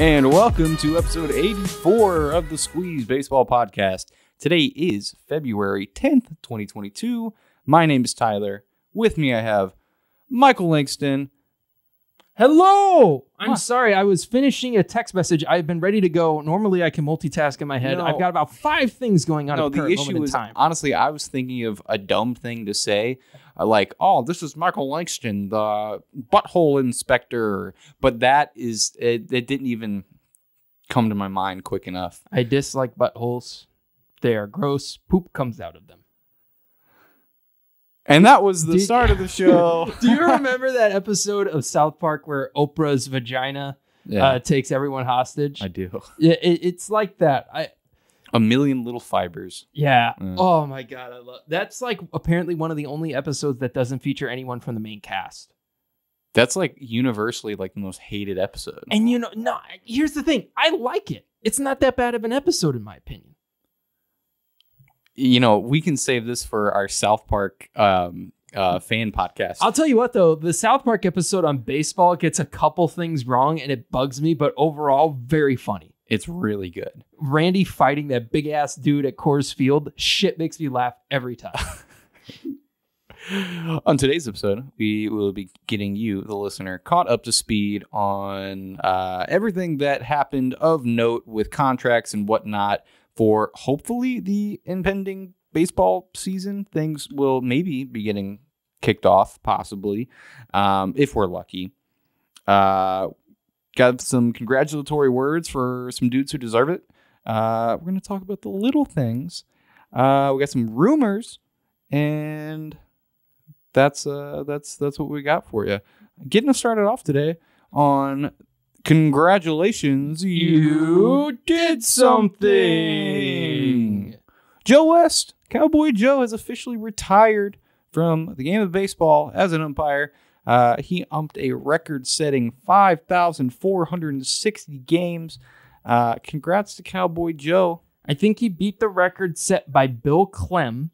And welcome to episode 84 of the Squeeze Baseball Podcast. Today is February 10th, 2022. My name is Tyler. With me I have Michael Langston. Hello! I'm sorry, I was finishing a text message. I've been ready to go. Normally I can multitask in my head. I've got about 5 things going on at the current moment in time. Honestly, I was thinking of a dumb thing to say. Like, oh, this is Michael Langston, the butthole inspector. But it didn't even come to my mind quick enough. I dislike buttholes. They are gross. Poop comes out of them. And that was the start of the show. Do you remember that episode of South Park where Oprah's vagina takes everyone hostage? I do. Yeah, it's like that. A million little fibers. Yeah. Oh my God. That's like apparently one of the only episodes that doesn't feature anyone from the main cast. That's like universally like the most hated episode. And here's the thing. I like it. It's not that bad of an episode in my opinion. You know, we can save this for our South Park fan podcast. I'll tell you what, though. The South Park episode on baseball gets a couple things wrong, and it bugs me, but overall, very funny. It's really good. Randy fighting that big-ass dude at Coors Field, shit makes me laugh every time. On today's episode, we will be getting you, the listener, caught up to speed on everything that happened of note with contracts and whatnot for hopefully the impending baseball season. Things will maybe be getting kicked off, possibly, if we're lucky. Got some congratulatory words for some dudes who deserve it. We're going to talk about the little things. We got some rumors, and that's what we got for you. Getting us started off today on congratulations, you did something. Joe West, Cowboy Joe, has officially retired from the game of baseball as an umpire. He umped a record-setting 5,460 games. Congrats to Cowboy Joe. I think he beat the record set by Bill Clem.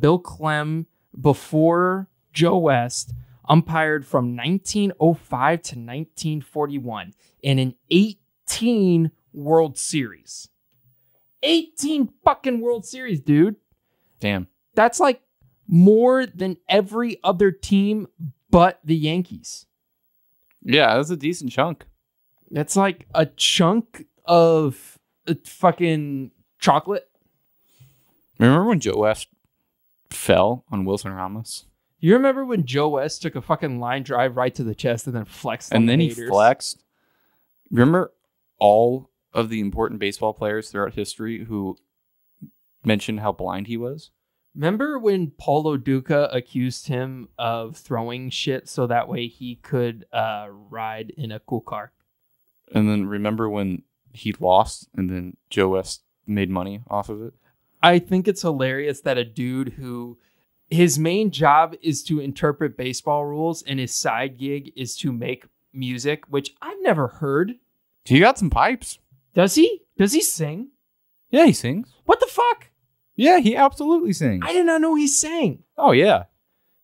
Bill Clem, before Joe West, umpired from 1905 to 1941 in an 18 World Series. 18 fucking World Series, dude. Damn. That's like more than every other team but the Yankees. Yeah, that's a decent chunk. That's like a chunk of fucking chocolate. Remember when Joe West fell on Wilson Ramos? You remember when Joe West took a fucking line drive right to the chest and then flexed on the haters? He flexed. Remember all of the important baseball players throughout history who mentioned how blind he was? Remember when Paulo Duca accused him of throwing shit so that way he could ride in a cool car? And then remember when he lost and then Joe West made money off of it? I think it's hilarious that a dude who his main job is to interpret baseball rules and his side gig is to make music, which I've never heard. He got some pipes. Does he? Does he sing? Yeah, he sings. What the fuck? Yeah, he absolutely sings. I did not know he sang. Oh, yeah.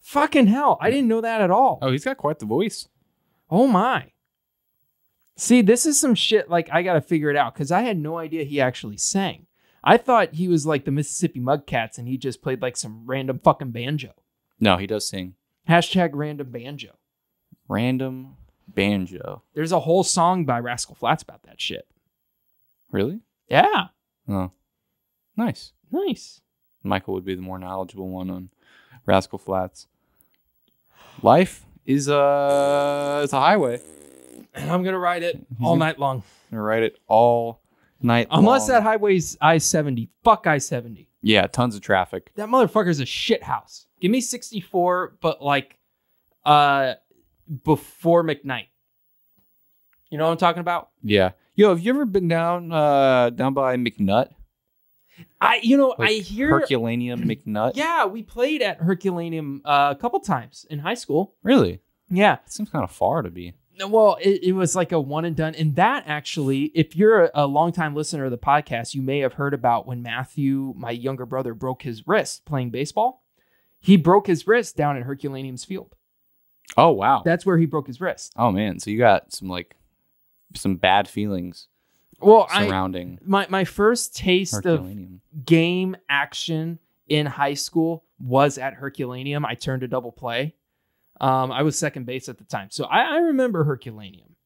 Fucking hell. I didn't know that at all. Oh, he's got quite the voice. Oh, my. See, this is some shit like I got to figure it out because I had no idea he actually sang. I thought he was like the Mississippi Mudcats and he just played like some random fucking banjo. No, he does sing. Hashtag random banjo. Random banjo. There's a whole song by Rascal Flatts about that shit. Really? Yeah. Oh, nice. Nice. Michael would be the more knowledgeable one on Rascal Flatts. Life is it's a highway. And I'm going to ride it all night long. I'm going to ride it all night Unless long. that highway's I-70. Fuck I-70. Yeah, tons of traffic. That motherfucker's a shit house. Give me 64, but like before McKnight. You know what I'm talking about? Yeah. Yo, have you ever been down by McNutt? I hear Herculaneum McNutt. Yeah, we played at Herculaneum a couple times in high school. Really? Yeah. It seems kind of far to be. Well, it was like a one and done. And that actually, if you're a longtime listener of the podcast, you may have heard about when Matthew, my younger brother, broke his wrist playing baseball. He broke his wrist down at Herculaneum's field. Oh, wow. That's where he broke his wrist. Oh, man. So you got some like some bad feelings surrounding my first taste Herculaneum. of game action in high school was at Herculaneum. I turned to double play. I was second base at the time, so I remember Herculaneum.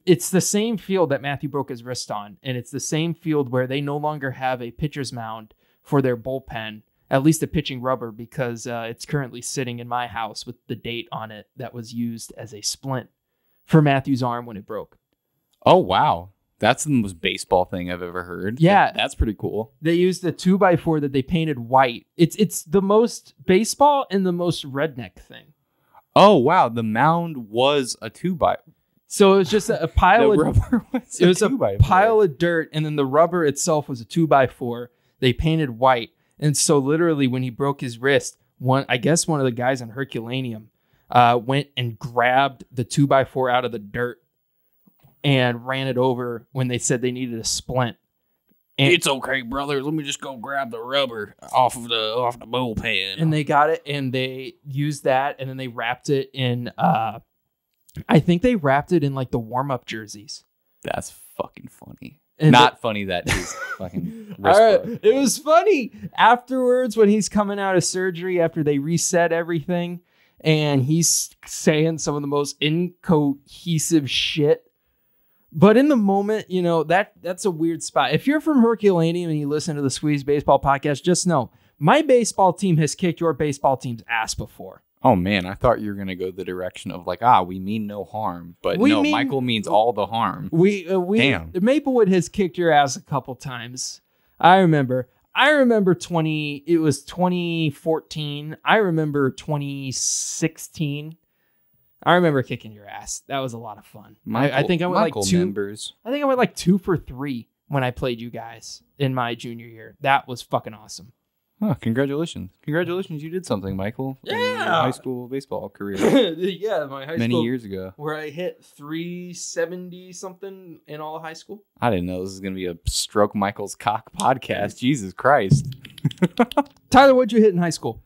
It's the same field that Matthew broke his wrist on, and it's the same field where they no longer have a pitcher's mound for their bullpen, at least a pitching rubber, because it's currently sitting in my house with the date on it that was used as a splint for Matthew's arm when it broke. Oh, wow. That's the most baseball thing I've ever heard. Yeah. That's pretty cool. They used a 2x4 that they painted white. It's the most baseball and the most redneck thing. Oh, wow. The mound was a 2x. So it was just a pile of rubber. It was a pile of dirt, and then the rubber itself was a 2x4. They painted white. And so literally when he broke his wrist, one of the guys on Herculaneum went and grabbed the 2x4 out of the dirt and ran it over when they said they needed a splint. And it's okay, brother. Let me just go grab the rubber off the bullpen. And they got it, and they used that, and then they wrapped it in. I think they wrapped it in like the warm-up jerseys. That's fucking funny. And Not funny. That is fucking. All right. It was funny afterwards when he's coming out of surgery after they reset everything, and he's saying some of the most incohesive shit. But in the moment, that's a weird spot. If you're from Herculaneum and you listen to the Squeeze Baseball podcast, just know my baseball team has kicked your baseball team's ass before. Oh, man. I thought you were going to go the direction of we mean no harm. But Michael means all the harm. Damn. Maplewood has kicked your ass a couple times. I remember it was 2014. I remember 2016. I remember kicking your ass. That was a lot of fun. I think I went like 2 for 3 when I played you guys in my junior year. That was fucking awesome. Oh, congratulations. Congratulations, you did something, Michael. Yeah. In your high school baseball career. Yeah, my high school. Many years ago. Where I hit 370 something in all of high school. I didn't know this was going to be a Stroke Michael's Cock podcast. Jesus Christ. Tyler, what'd you hit in high school?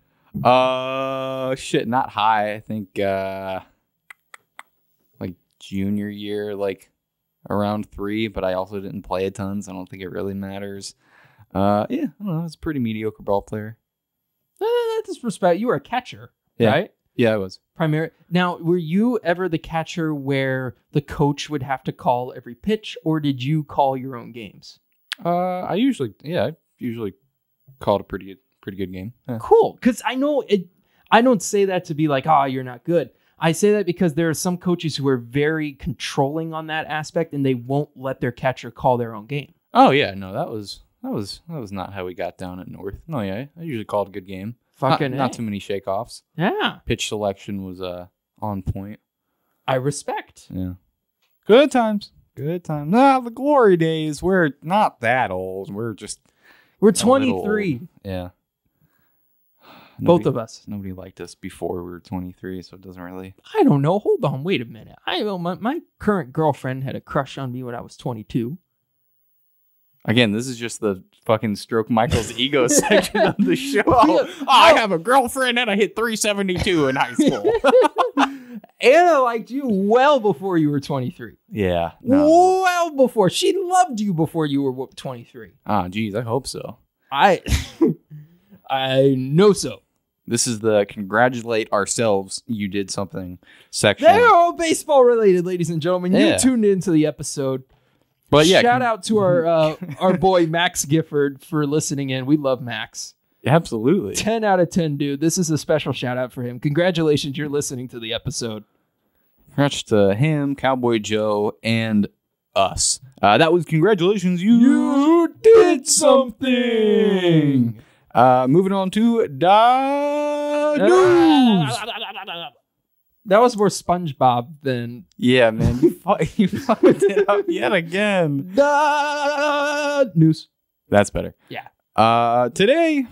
Shit, not high. I think, junior year, around 3, but I also didn't play a ton, so I don't think it really matters. I don't know. I was a pretty mediocre ball player. That's respect. You were a catcher, yeah. Right? Yeah, I was. Now, were you ever the catcher where the coach would have to call every pitch, or did you call your own games? I usually called a pretty good game. Yeah. Cool, because I know it. I don't say that to be like, you're not good. I say that because there are some coaches who are very controlling on that aspect, and they won't let their catcher call their own game. Oh yeah, no, that was not how we got down at North. No, yeah, I usually called a good game. Not too many shakeoffs. Yeah, pitch selection was on point. I respect. Yeah, good times. The glory days. We're not that old. We're 23. Yeah. Both of us. Nobody liked us before we were 23, so it doesn't really. I don't know. Hold on. Wait a minute. My current girlfriend had a crush on me when I was 22. Again, this is just the fucking Stroke Michael's ego section of the show. I have a girlfriend and I hit 372 in high school. Anna liked you well before you were 23. Yeah. No. Well before. She loved you before you were 23. Ah, geez. I hope so. I know so. This is the congratulate ourselves. You did something section. They're all baseball related, ladies and gentlemen. You tuned into the episode. But yeah, shout out to our boy Max Gifford for listening in. We love Max. Absolutely. 10 out of 10, dude. This is a special shout out for him. Congratulations, you're listening to the episode. Congrats to him, Cowboy Joe, and us. That was congratulations. You did something. Moving on to news. That was more SpongeBob than... Yeah, man. You fucked it up yet again. News. That's better. Yeah. Today,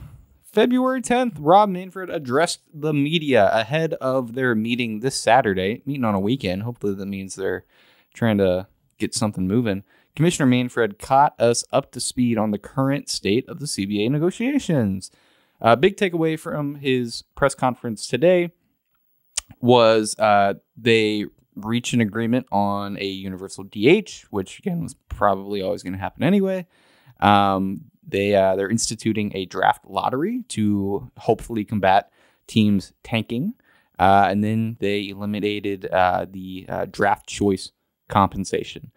February 10th, Rob Manfred addressed the media ahead of their meeting this Saturday. Meeting on a weekend. Hopefully that means they're trying to get something moving. Commissioner Manfred caught us up to speed on the current state of the CBA negotiations. A big takeaway from his press conference today was they reach an agreement on a universal DH, which again was probably always going to happen anyway. They're instituting a draft lottery to hopefully combat teams tanking, and then they eliminated the draft choice compensation.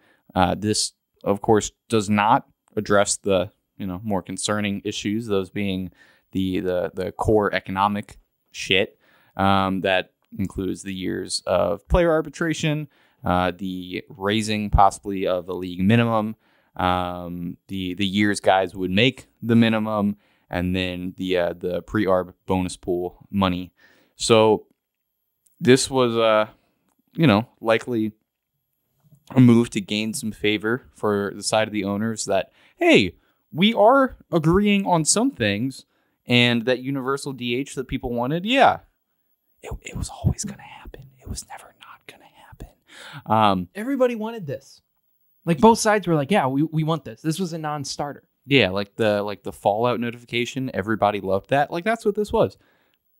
This, of course, does not address the more concerning issues, those being the core economic shit that includes the years of player arbitration, the raising possibly of the league minimum, the years guys would make the minimum, and then the pre-arb bonus pool money. So this was likely a move to gain some favor for the side of the owners that, hey, we are agreeing on some things, and that universal DH that people wanted, yeah, it was always going to happen. It was never not going to happen. Everybody wanted this. Like both sides were like, yeah, we want this. This was a non-starter. Yeah, like the Fallout notification, everybody loved that. Like that's what this was.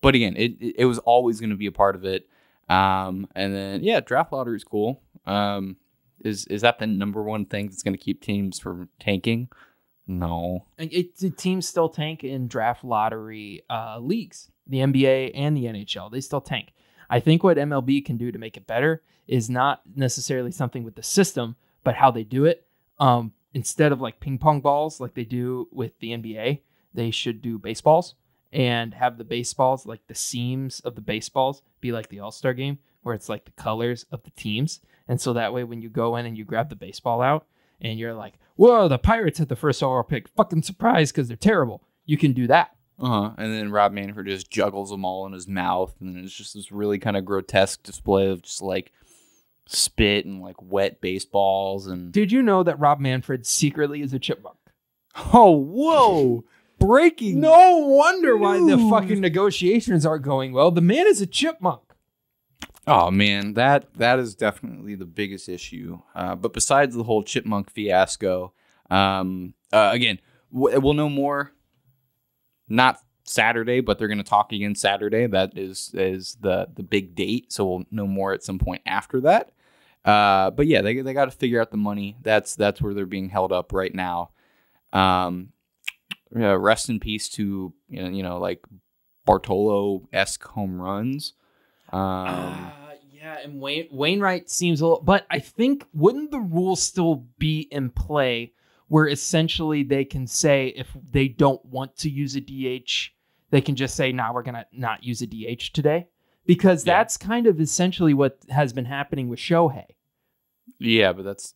But again, it was always going to be a part of it. And then draft lottery is cool. Is that the number one thing that's going to keep teams from tanking? No. The teams still tank in draft lottery leagues, the NBA and the NHL. They still tank. I think what MLB can do to make it better is not necessarily something with the system, but how they do it. Instead of like ping pong balls like they do with the NBA, they should do baseballs and have the baseballs, like the seams of the baseballs, be like the All-Star game, where it's like the colors of the teams. And so that way, when you go in and you grab the baseball out and you're like, whoa, the Pirates had the first overall pick. Fucking surprised because they're terrible. You can do that. And then Rob Manfred just juggles them all in his mouth. And then it's just this really kind of grotesque display of just like spit and like wet baseballs. And did you know that Rob Manfred secretly is a chipmunk? Oh, whoa. Breaking. No wonder why the fucking negotiations aren't going well. The man is a chipmunk. Oh, man, that is definitely the biggest issue. But besides the whole chipmunk fiasco, again, we'll know more. Not Saturday, but they're going to talk again Saturday. That is the big date, so we'll know more at some point after that. But yeah, they got to figure out the money. That's where they're being held up right now. Rest in peace to like Bartolo-esque home runs. Yeah, and Wainwright seems a little, but I think wouldn't the rule still be in play where essentially they can say if they don't want to use a DH, they can just say, nah, we're going to not use a DH today? Because that's kind of essentially what has been happening with Shohei. Yeah, but that's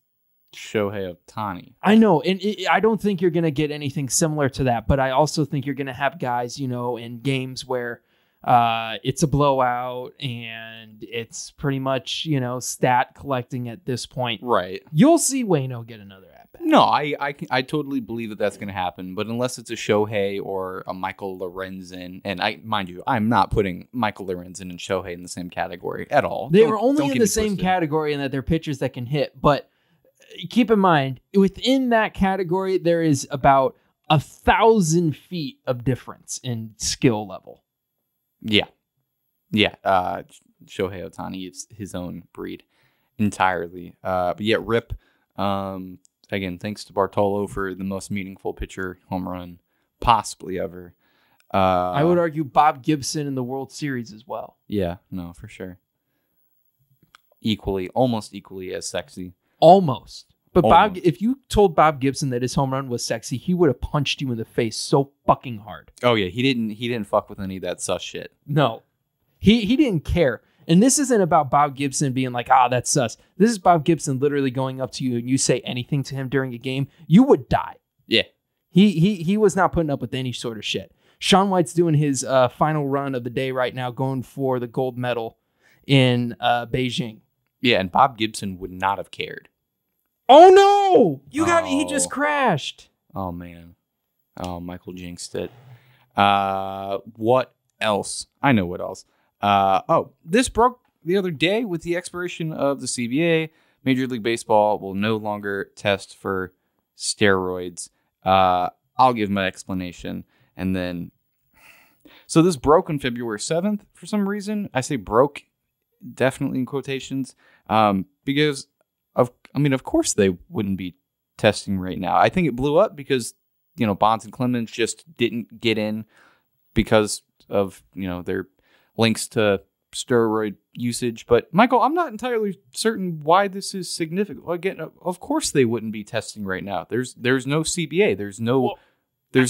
Shohei Ohtani. I know, and I don't think you're going to get anything similar to that, but I also think you're going to have guys, in games where it's a blowout and it's pretty much, stat collecting at this point. Right. You'll see Waino get another at-bat. No, I totally believe that that's going to happen, but unless it's a Shohei or a Michael Lorenzen, and mind you, I'm not putting Michael Lorenzen and Shohei in the same category at all. They are only in the same category in that they're pitchers that can hit, but keep in mind, within that category, there is about 1,000 feet of difference in skill level. Yeah. Shohei Ohtani is his own breed entirely. But yeah, rip. Again, thanks to Bartolo for the most meaningful pitcher home run possibly ever. I would argue Bob Gibson in the World Series as well. Yeah, no, for sure. Almost equally as sexy. Almost. But Almost. if you told Bob Gibson that his home run was sexy, he would have punched you in the face so fucking hard. Oh yeah, he didn't fuck with any of that sus shit. No. He didn't care. And this isn't about Bob Gibson being like, that's sus. This is Bob Gibson literally going up to you and you say anything to him during a game, you would die. Yeah. He was not putting up with any sort of shit. Shaun White's doing his final run of the day right now, going for the gold medal in Beijing. Yeah, and Bob Gibson would not have cared. Oh no! He just crashed. Oh man. Oh, Michael jinxed it. What else? I know what else. This broke the other day with the expiration of the CBA. Major League Baseball will no longer test for steroids. I'll give my explanation. And then, so this broke on February 7th for some reason. I say broke. definitely in quotations, because of course they wouldn't be testing right now. I think it blew up because, Bonds and Clemens just didn't get in because of, their links to steroid usage. But Michael, I'm not entirely certain why this is significant. Again, of course they wouldn't be testing right now. There's no CBA. There's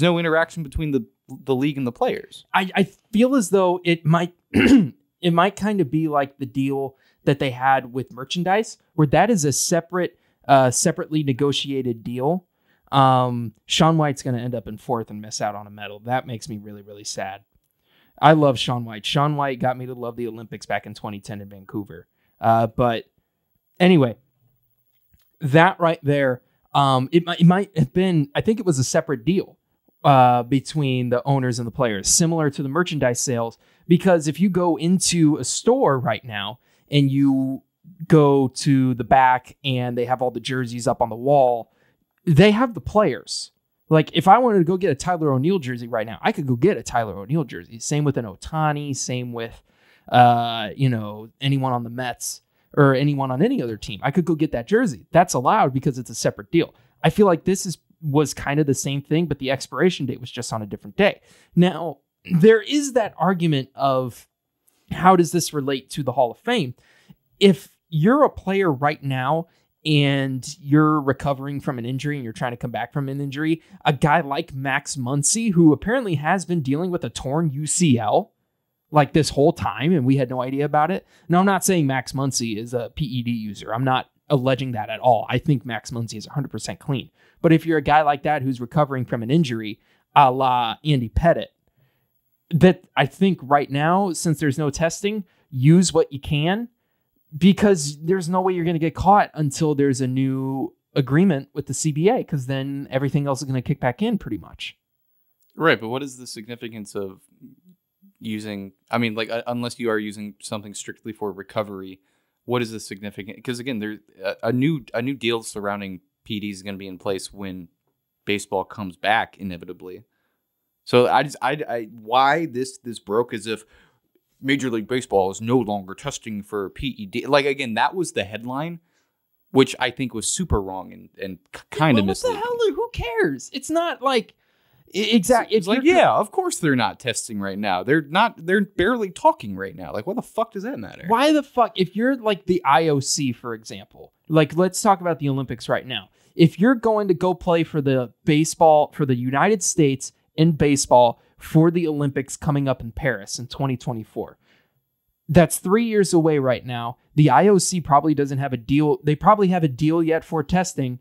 no interaction between the league and the players. I feel as though it might it might kind of be like the deal that they had with merchandise, where that is a separately negotiated deal. Shaun White's going to end up in fourth and miss out on a medal. That makes me really, really sad. I love Shaun White. Shaun White got me to love the Olympics back in 2010 in Vancouver. But anyway, that right there, it might have been, I think it was a separate deal between the owners and the players, similar to the merchandise sales. Because if you go into a store right now and you go to the back and they have all the jerseys up on the wall, they have the players. Like, if I wanted to go get a Tyler O'Neill jersey right now, I could go get a Tyler O'Neill jersey. Same with an Ohtani, same with, anyone on the Mets or anyone on any other team. I could go get that jersey. That's allowed because it's a separate deal. I feel like this was kind of the same thing, but the expiration date was just on a different day. Now, there is that argument of how does this relate to the Hall of Fame? If you're a player right now and you're recovering from an injury and you're trying to come back from an injury, a guy like Max Muncy, who apparently has been dealing with a torn UCL like this whole time, and we had no idea about it. Now, I'm not saying Max Muncy is a PED user. I'm not alleging that at all. I think Max Muncy is 100% clean. But if you're a guy like that who's recovering from an injury, a la Andy Pettitte, that I think right now, since there's no testing, use what you can, because there's no way you're going to get caught until there's a new agreement with the CBA, because then everything else is going to kick back in pretty much. Right, but what is the significance of using, unless you are using something strictly for recovery, what is the significance? Because again, there's a new deal surrounding PEDs is going to be in place when baseball comes back inevitably. So why this broke as if Major League Baseball is no longer testing for PED. Like, again, that was the headline, which I think was super wrong and kind of misleading. What the hell? Who cares? It's not like exactly. It's like, yeah, of course they're not testing right now. They're barely talking right now. Like, what the fuck does that matter? Why the fuck? If you're like the IOC, for example, like, let's talk about the Olympics right now. If you're going to go play for the United States in baseball for the Olympics coming up in Paris in 2024. That's 3 years away right now. The IOC probably doesn't have a deal. They probably have a deal yet for testing,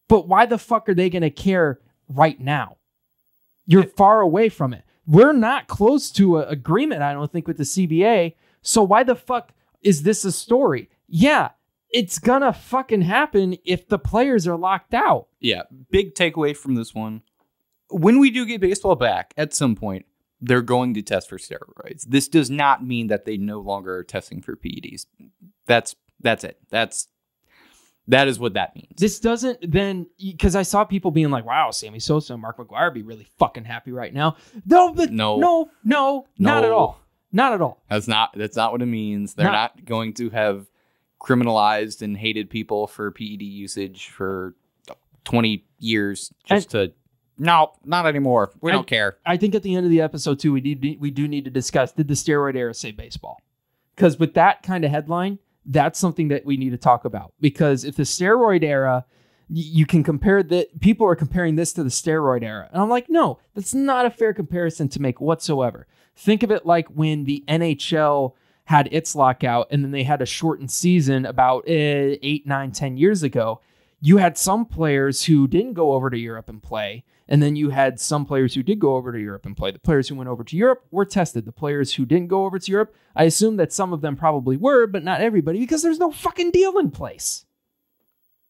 but why the fuck are they going to care right now? You're far away from it. We're not close to an agreement, I don't think, with the CBA. So why the fuck is this a story? Yeah, it's gonna fucking happen if the players are locked out. Yeah, big takeaway from this one. When we do get baseball back, at some point, they're going to test for steroids. This does not mean that they no longer are testing for PEDs. That's it. That is what that means. This doesn't then, because I saw people being like, "Wow, Sammy Sosa and Mark McGwire be really fucking happy right now." No, not at all. Not at all. That's not what it means. They're not going to have criminalized and hated people for PED usage for 20 years No, not anymore. We don't care. I think at the end of the episode, too, we do need to discuss, did the steroid era save baseball? Because with that kind of headline, that's something that we need to talk about. Because if the steroid era, you can compare that, people are comparing this to the steroid era. And I'm like, no, that's not a fair comparison to make whatsoever. Think of it like when the NHL had its lockout and then they had a shortened season about 8, 9, 10 years ago. You had some players who didn't go over to Europe and play. And then you had some players who did go over to Europe and play. The players who went over to Europe were tested. The players who didn't go over to Europe, I assume that some of them probably were, but not everybody, because there's no fucking deal in place.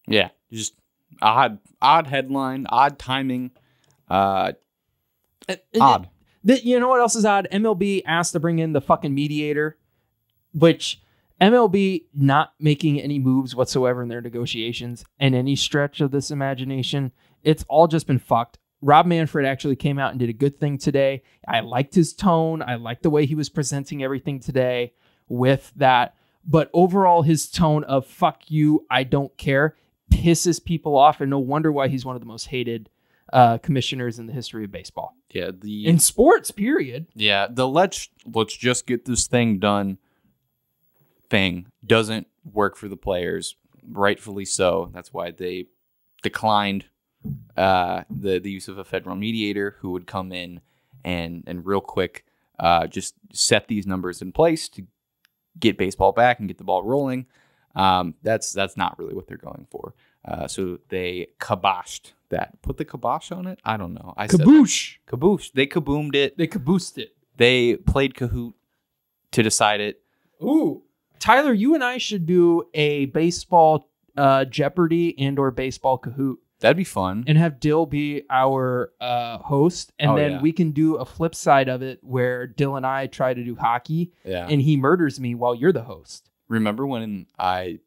Yeah, just odd headline, odd timing, odd. You know what else is odd? MLB asked to bring in the fucking mediator, which MLB not making any moves whatsoever in their negotiations and any stretch of this imagination. It's all just been fucked. Rob Manfred actually came out and did a good thing today. I liked his tone. I liked the way he was presenting everything today. with that. But overall, his tone of "fuck you, I don't care" pisses people off, and no wonder why he's one of the most hated commissioners in the history of baseball. Yeah, in sports, period. Yeah, the let's just get this thing done thing doesn't work for the players, rightfully so. That's why they declined the use of a federal mediator who would come in and real quick just set these numbers in place to get baseball back and get the ball rolling. That's not really what they're going for. So they kiboshed that. Put the kibosh on it? I don't know. Kaboosh. Kaboosh. They kaboomed it. They caboosed it. They played Kahoot to decide it. Ooh. Tyler, you and I should do a baseball Jeopardy and or baseball Kahoot. That'd be fun. And have Dill be our host. And then we can do a flip side of it where Dill and I try to do hockey. Yeah. And he murders me while you're the host. Remember when I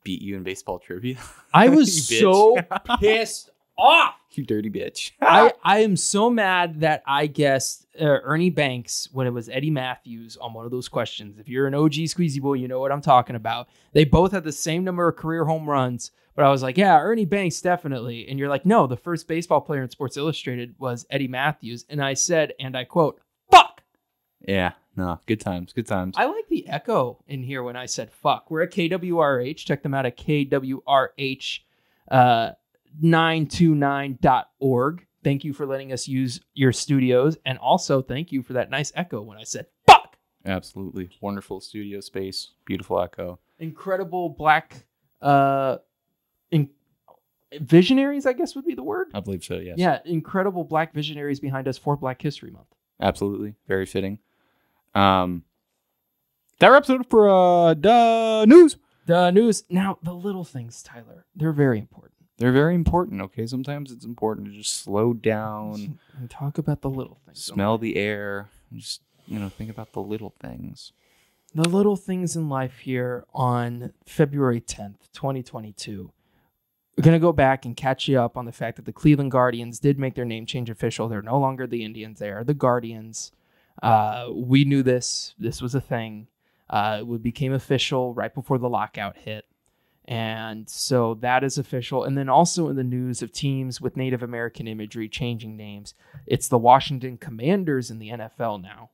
beat you in baseball trivia? I was so pissed off. You dirty bitch. I am so mad that I guessed Ernie Banks when it was Eddie Matthews on one of those questions. If you're an OG Squeezy Boy, you know what I'm talking about. They both had the same number of career home runs, but I was like, yeah, Ernie Banks, definitely. And you're like, no, the first baseball player in Sports Illustrated was Eddie Matthews. And I said, and I quote, fuck. Yeah, no, good times, good times. I like the echo in here when I said fuck. We're at KWRH. Check them out at KWRH 929.org. Thank you for letting us use your studios. And also thank you for that nice echo when I said fuck. Absolutely. Wonderful studio space. Beautiful echo. Incredible black visionaries, I guess would be the word. I believe so, yes. Yeah, incredible black visionaries behind us for Black History Month. Absolutely. Very fitting. That wraps it up for the news. The news. Now, the little things, Tyler, they're very important. They're very important, okay? Sometimes it's important to just slow down. And talk about the little things. Smell the air. And just, think about the little things. The little things in life here on February 10th, 2022. We're going to go back and catch you up on the fact that the Cleveland Guardians did make their name change official. They're no longer the Indians. They are the Guardians. We knew this. This was a thing. It became official right before the lockout hit. And so that is official. And then also in the news of teams with Native American imagery changing names, it's the Washington Commanders in the NFL now.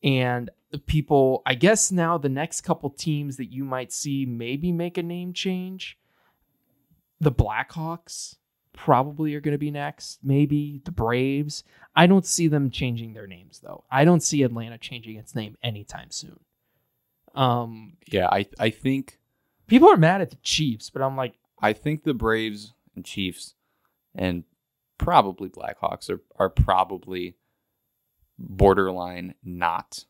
And people, I guess now the next couple teams that you might see maybe make a name change, the Blackhawks probably are going to be next. Maybe the Braves. I don't see them changing their names, though. I don't see Atlanta changing its name anytime soon. Yeah, I think people are mad at the Chiefs, but I'm like, I think the Braves and Chiefs and probably Blackhawks are probably borderline not.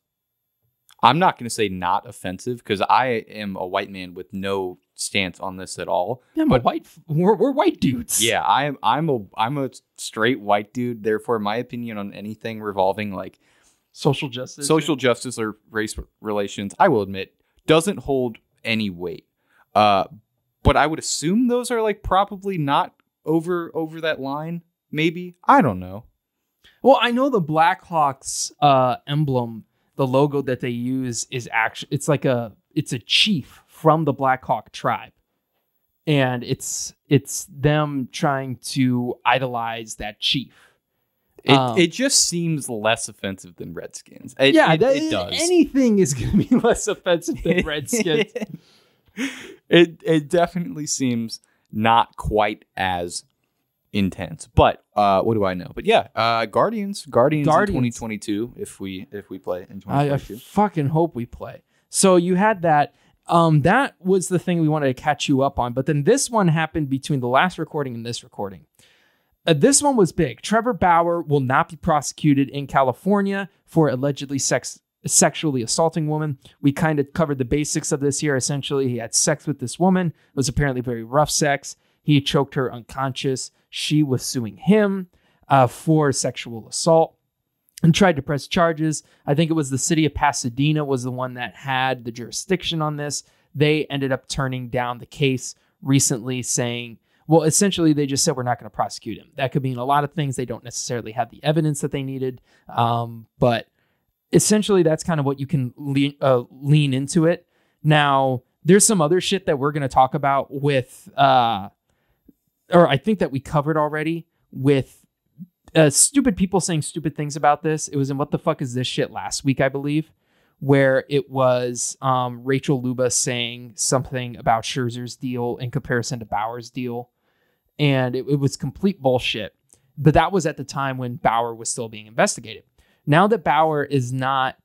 I'm not going to say not offensive because I am a white man with no stance on this at all. Yeah, but we're white dudes. Yeah, I'm a straight white dude. Therefore, my opinion on anything revolving like social justice or race relations, I will admit, doesn't hold any weight. But I would assume those are like probably not over that line. Maybe, I don't know. Well, I know the Blackhawks emblem, the logo that they use is actually it's a chief from the Blackhawk tribe, and it's them trying to idolize that chief. It just seems less offensive than Redskins. It does. Anything is going to be less offensive than Redskins. It definitely seems not quite as intense, but what do I know? But yeah, Guardians in 2022. If we play in 2022, I fucking hope we play. So you had that. That was the thing we wanted to catch you up on. But then this one happened between the last recording and this recording. This one was big. Trevor Bauer will not be prosecuted in California for allegedly sexually assaulting woman. We kind of covered the basics of this here. Essentially, he had sex with this woman. It was apparently very rough sex. He choked her unconscious. She was suing him for sexual assault and tried to press charges. I think it was the city of Pasadena was the one that had the jurisdiction on this. They ended up turning down the case recently, saying, well, essentially, they just said, we're not going to prosecute him. That could mean a lot of things. They don't necessarily have the evidence that they needed. But essentially that's kind of what you can lean into it. Now, there's some other shit that we're going to talk about with, or I think that we covered already with stupid people saying stupid things about this. It was in What the Fuck Is This Shit last week, I believe, where it was Rachel Luba saying something about Scherzer's deal in comparison to Bauer's deal. And it was complete bullshit. But that was at the time when Bauer was still being investigated. Now that Bauer is not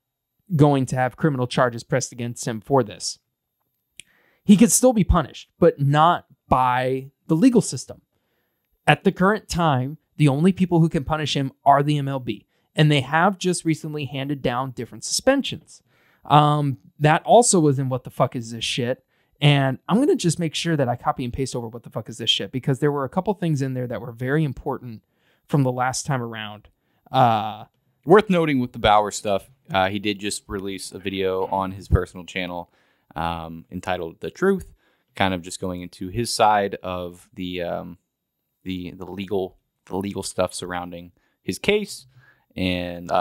going to have criminal charges pressed against him for this, he could still be punished, but not by the legal system. At the current time, the only people who can punish him are the MLB. And they have just recently handed down different suspensions. That also was in What the Fuck Is This Shit? And I'm going to just make sure that I copy and paste over What the Fuck Is This Shit? Because there were a couple things in there that were very important from the last time around. Worth noting with the Bauer stuff, he did just release a video on his personal channel entitled "The Truth," kind of just going into his side of the legal stuff surrounding his case, and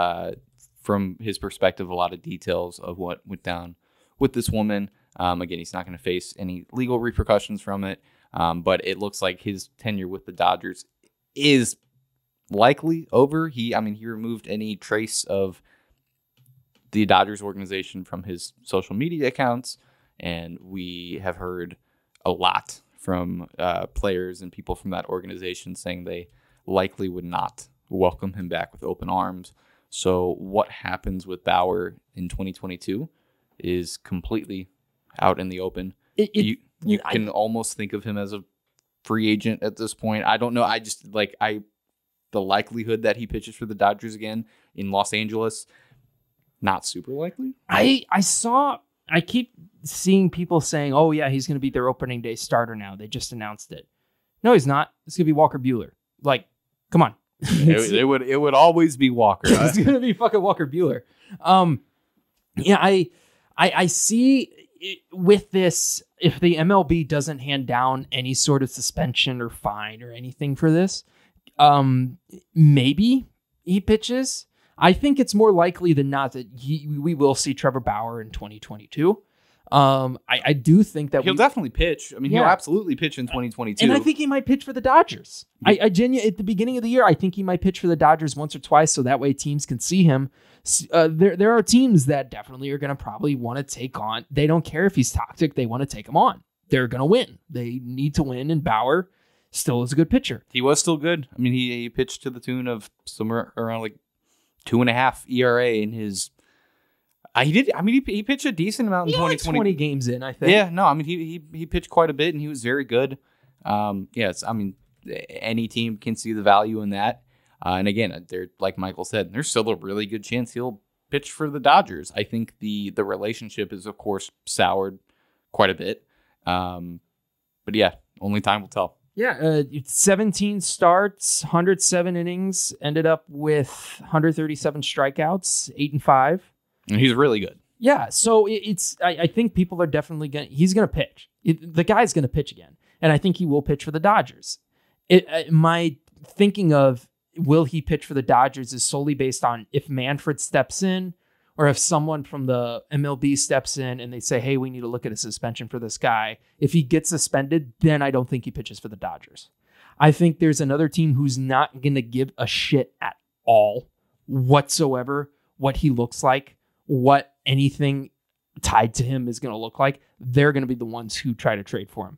from his perspective, a lot of details of what went down with this woman. Again, he's not going to face any legal repercussions from it, but it looks like his tenure with the Dodgers is likely over. He removed any trace of the Dodgers organization from his social media accounts, and we have heard a lot from players and people from that organization saying they likely would not welcome him back with open arms. So what happens with Bauer in 2022 is completely out in the open. You can almost think of him as a free agent at this point. I don't know. I just the likelihood that he pitches for the Dodgers again in Los Angeles, not super likely. I keep seeing people saying, oh yeah, he's going to be their opening day starter now. They just announced it. No, he's not. It's going to be Walker Buehler. Like, come on. it would always be Walker. It's going to be fucking Walker Buehler. Yeah, I see it with this, if the MLB doesn't hand down any sort of suspension or fine or anything for this, maybe he pitches. I think it's more likely than not that we will see Trevor Bauer in 2022. I do think that he'll definitely pitch. I mean, he'll absolutely pitch in 2022. And I think he might pitch for the Dodgers. I genuinely, at the beginning of the year, I think he might pitch for the Dodgers once or twice, so that way teams can see him. There are teams that definitely are going to probably want to take on. They don't care if he's toxic. They want to take him on. They're going to win. They need to win, and Bauer still is a good pitcher. He was still good. I mean, he pitched to the tune of somewhere around like 2.5 ERA in his. He did. I mean, he pitched a decent amount in 2020. 20 games in, I think. Yeah, no, I mean, he pitched quite a bit, and he was very good. Yes, I mean, any team can see the value in that. And again, they're like Michael said, there's still a really good chance he'll pitch for the Dodgers. I think the relationship is, of course, soured quite a bit. But yeah, only time will tell. Yeah, 17 starts, 107 innings, ended up with 137 strikeouts, 8-5. And he's really good. Yeah, so I think people are definitely he's going to pitch. The guy's going to pitch again. And I think he will pitch for the Dodgers. My thinking of will he pitch for the Dodgers is solely based on if Manfred steps in or if someone from the MLB steps in and they say, hey, we need to look at a suspension for this guy. If he gets suspended, then I don't think he pitches for the Dodgers. I think there's another team who's not going to give a shit at all whatsoever what he looks like, what anything tied to him is going to look like. They're going to be the ones who try to trade for him.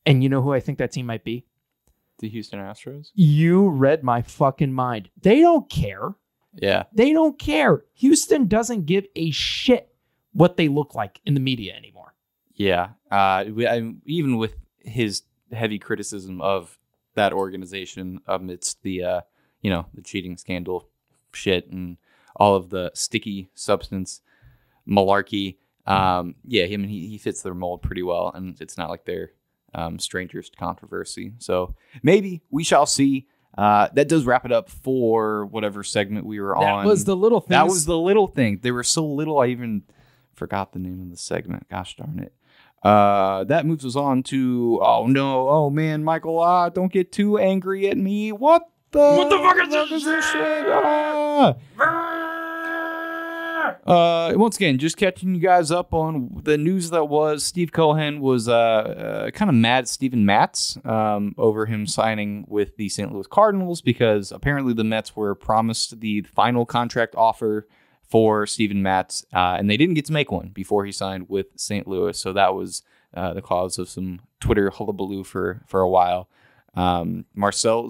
And you know who I think that team might be? The Houston Astros? You read my fucking mind. They don't care. Yeah. They don't care. Houston doesn't give a shit what they look like in the media anymore. Yeah. Even with his heavy criticism of that organization amidst the cheating scandal shit and all of the sticky substance malarkey. He fits their mold pretty well, and it's not like they're strangers to controversy. So maybe we shall see. That does wrap it up for whatever segment we were on. That was the little thing. That was the little thing. They were so little, I even forgot the name of the segment. Gosh darn it. That moves us on to, oh man, Michael, don't get too angry at me. What the fuck is this shit? Once again, just catching you guys up on the news that was Steve Cohen was kind of mad at Steven Matz over him signing with the St. Louis Cardinals because apparently the Mets were promised the final contract offer for Steven Matz, and they didn't get to make one before he signed with St. Louis. So that was the cause of some Twitter hullabaloo for a while. Marcel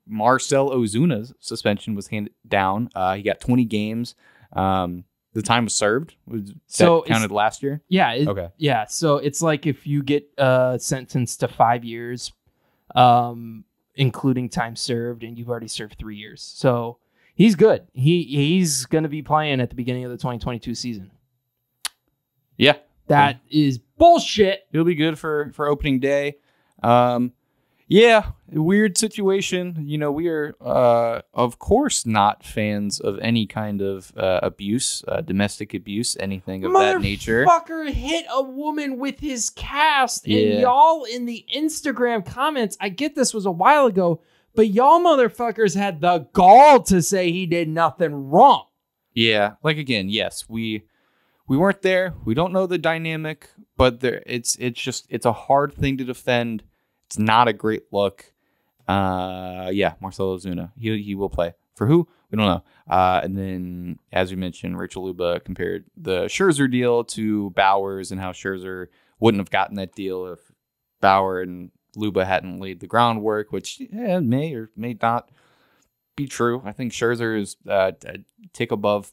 Ozuna's suspension was handed down. He got 20 games. The time was served. That counted last year? Yeah. Okay. Yeah. So it's like if you get sentenced to 5 years, including time served, and you've already served 3 years. So he's good. He's going to be playing at the beginning of the 2022 season. Yeah. That is bullshit. He'll be good for opening day. Yeah, weird situation. You know, we are, of course, not fans of any kind of abuse, domestic abuse, anything of that nature. Motherfucker hit a woman with his cast. And y'all in the Instagram comments, I get this was a while ago, but y'all motherfuckers had the gall to say he did nothing wrong. Yeah, like again, yes, we weren't there. We don't know the dynamic, but it's a hard thing to defend. It's not a great look. Marcel Ozuna. He will play. For who? We don't know. And then, as we mentioned, Rachel Luba compared the Scherzer deal to Bauer's and how Scherzer wouldn't have gotten that deal if Bauer and Luba hadn't laid the groundwork, which may or may not be true. I think Scherzer is a tick above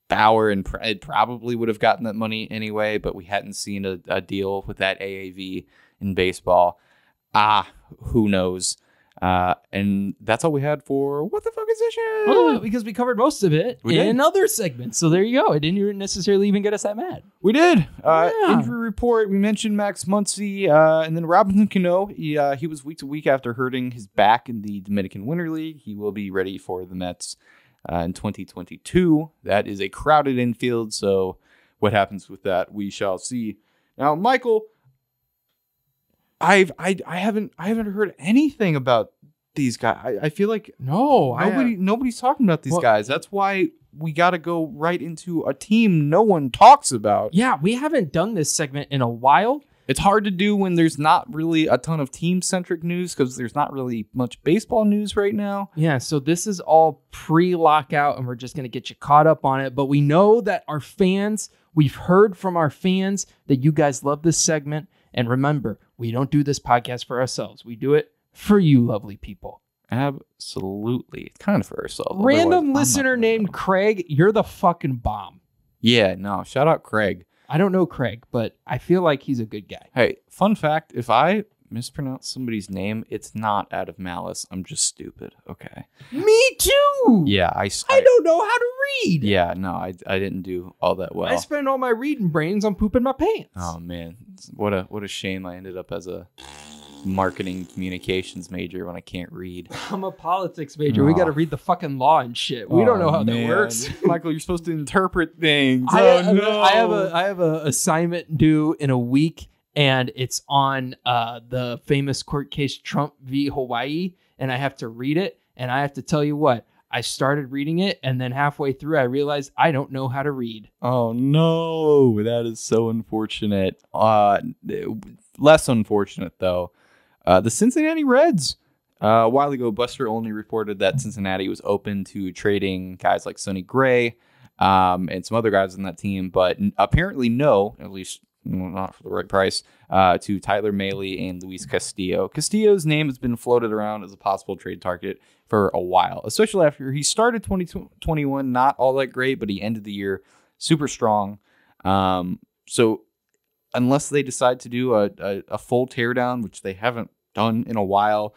Bauer, and it probably would have gotten that money anyway, but we hadn't seen a deal with that AAV in baseball. Who knows? And that's all we had for What the Fuck Is This Shit? Well, because we covered most of it in other segments. So there you go. It didn't necessarily even get us that mad. We did. Injury report. We mentioned Max Muncy, and then Robinson Cano. He was week to week after hurting his back in the Dominican Winter League. He will be ready for the Mets in 2022. That is a crowded infield. So what happens with that, we shall see. Now, Michael, I haven't heard anything about these guys. I feel like nobody's talking about these guys. That's why we got to go right into a team no one talks about. Yeah, we haven't done this segment in a while. It's hard to do when there's not really a ton of team-centric news because there's not really much baseball news right now. Yeah, so this is all pre-lockout, and we're just going to get you caught up on it. But we know that our fans, we've heard from our fans that you guys love this segment. And remember, we don't do this podcast for ourselves. We do it for you lovely people. Absolutely. It's kind of for ourselves. Random listener named Craig, you're the fucking bomb. Yeah, no, shout out Craig. I don't know Craig, but I feel like he's a good guy. Hey, fun fact, if I mispronounce somebody's name, it's not out of malice. I'm just stupid. Okay. Me too. Yeah, I don't know how to read. Yeah, no, I didn't do all that well. I spend all my reading brains on pooping my pants. Oh man, what a shame I ended up as a marketing communications major when I can't read. I'm a politics major. We got to read the fucking law and shit. We don't know how that works. Michael, you're supposed to interpret things. I have a assignment due in a week, and it's on the famous court case Trump v. Hawaii, and I have to read it, and I have to tell you what, I started reading it, and then halfway through, I realized I don't know how to read. Oh, no. That is so unfortunate. Less unfortunate, though. The Cincinnati Reds. A while ago, Buster Olney reported that Cincinnati was open to trading guys like Sonny Gray and some other guys on that team, but apparently no, at least not for the right price, to Tyler Mahle and Luis Castillo. Castillo's name has been floated around as a possible trade target for a while, especially after he started 2021 not all that great, but he ended the year super strong. So unless they decide to do a full teardown, which they haven't done in a while,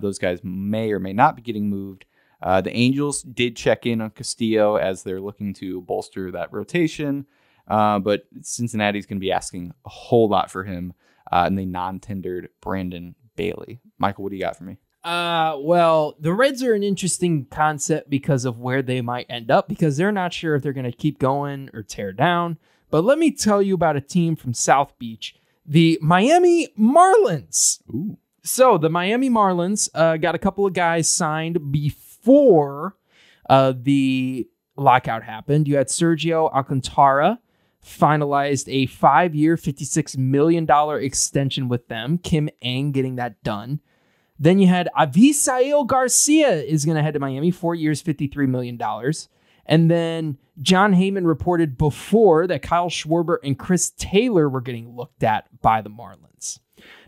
those guys may or may not be getting moved. The Angels did check in on Castillo as they're looking to bolster that rotation. But Cincinnati's going to be asking a whole lot for him, and they non-tendered Brandon Bailey. Michael, what do you got for me? Well, the Reds are an interesting concept because of where they might end up, because they're not sure if they're going to keep going or tear down. But let me tell you about a team from South Beach, the Miami Marlins. Ooh. So the Miami Marlins got a couple of guys signed before the lockout happened, you had Sergio Alcantara finalized a 5-year, $56 million extension with them. Kim Ng getting that done. Then you had Avisail Garcia is going to head to Miami, 4 years, $53 million. And then John Heyman reported before that Kyle Schwarber and Chris Taylor were getting looked at by the Marlins.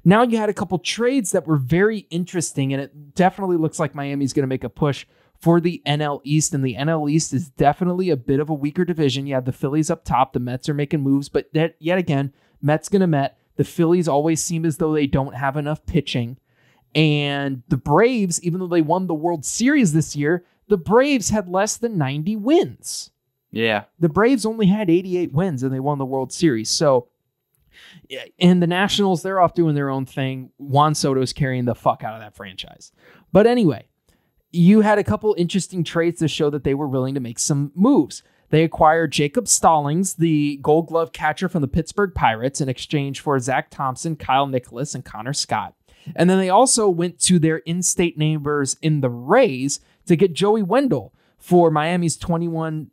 Now you had a couple trades that were very interesting, and it definitely looks like Miami's going to make a push for the NL East, and the NL East is definitely a bit of a weaker division. You have the Phillies up top. The Mets are making moves, but yet again, Mets going to Met. The Phillies always seem as though they don't have enough pitching. And the Braves, even though they won the World Series this year, the Braves had less than 90 wins. Yeah. The Braves only had 88 wins, and they won the World Series. So, and the Nationals, they're off doing their own thing. Juan Soto's carrying the fuck out of that franchise. But anyway, you had a couple interesting trades to show that they were willing to make some moves. They acquired Jacob Stallings, the Gold Glove catcher from the Pittsburgh Pirates, in exchange for Zach Thompson, Kyle Nicholas, and Connor Scott. And then they also went to their in-state neighbors in the Rays to get Joey Wendell for Miami's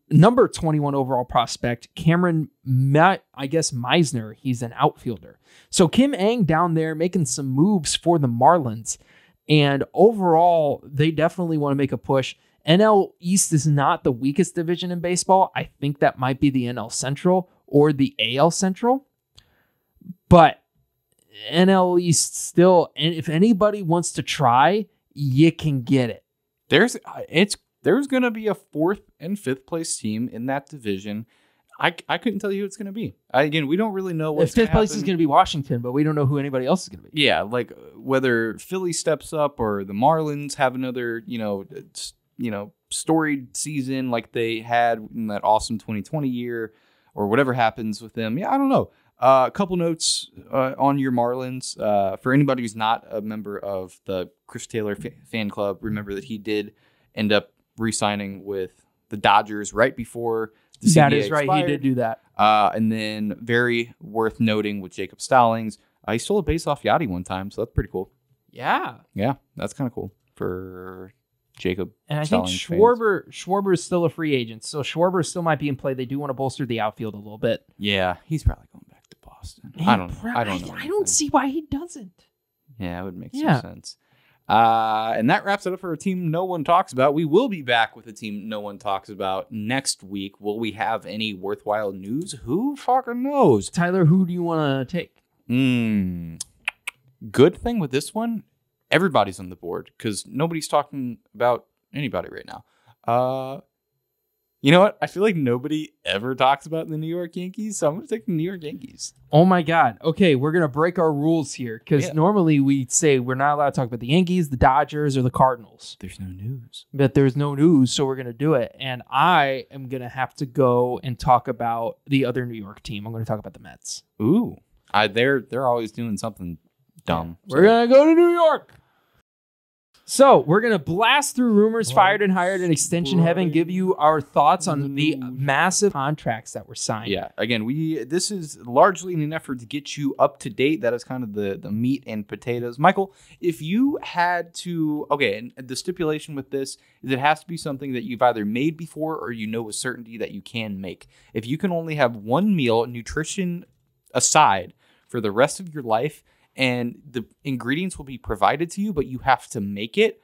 number 21 overall prospect, Cameron, Meisner. He's an outfielder. So Kim Ng down there making some moves for the Marlins. And overall, they definitely want to make a push. NL East is not the weakest division in baseball. I think that might be the NL Central or the AL Central. But NL East still, and if anybody wants to try, you can get it. There's going to be a 4th and 5th place team in that division. I couldn't tell you who it's going to be. Again, we don't really know what's going to happen. 5th place is going to be Washington, but we don't know who anybody else is going to be. Yeah, like whether Philly steps up or the Marlins have another, storied season like they had in that awesome 2020 year, or whatever happens with them. Yeah, I don't know. A couple notes on your Marlins. For anybody who's not a member of the Chris Taylor fan club, remember that he did end up re-signing with the Dodgers right before the CBA That is right. expired. He did do that. And then very worth noting with Jacob Stallings, he stole a base off Yachty one time, so that's pretty cool. Yeah. Yeah, that's kind of cool for Jacob. And I Stallings think Schwarber is still a free agent, so Schwarber still might be in play. They do want to bolster the outfield a little bit. Yeah, he's probably going back to Boston. I don't know. I don't see why he doesn't. Yeah, it would make some sense. And that wraps it up for a team no one talks about. We will be back with a team no one talks about next week. Will we have any worthwhile news? Who fucking knows? Tyler, who do you want to take? Good thing with this one, everybody's on the board because nobody's talking about anybody right now. You know what? I feel like nobody ever talks about the New York Yankees, so I'm going to take the New York Yankees. Oh, my God. Okay, we're going to break our rules here because normally we say we're not allowed to talk about the Yankees, the Dodgers, or the Cardinals. There's no news. But there's no news, so we're going to do it. And I am going to have to go and talk about the other New York team. I'm going to talk about the Mets. Ooh. They're always doing something dumb. We're going to go to New York. So we're going to blast through rumors, fired and hired, and extension heaven, give you our thoughts on the massive contracts that were signed. Yeah. Again, this is largely in an effort to get you up to date. That is kind of the meat and potatoes. Michael, if you had to, and the stipulation with this is it has to be something that you've either made before or you know with certainty that you can make. If you can only have one meal, nutrition aside, for the rest of your life, and the ingredients will be provided to you, but you have to make it.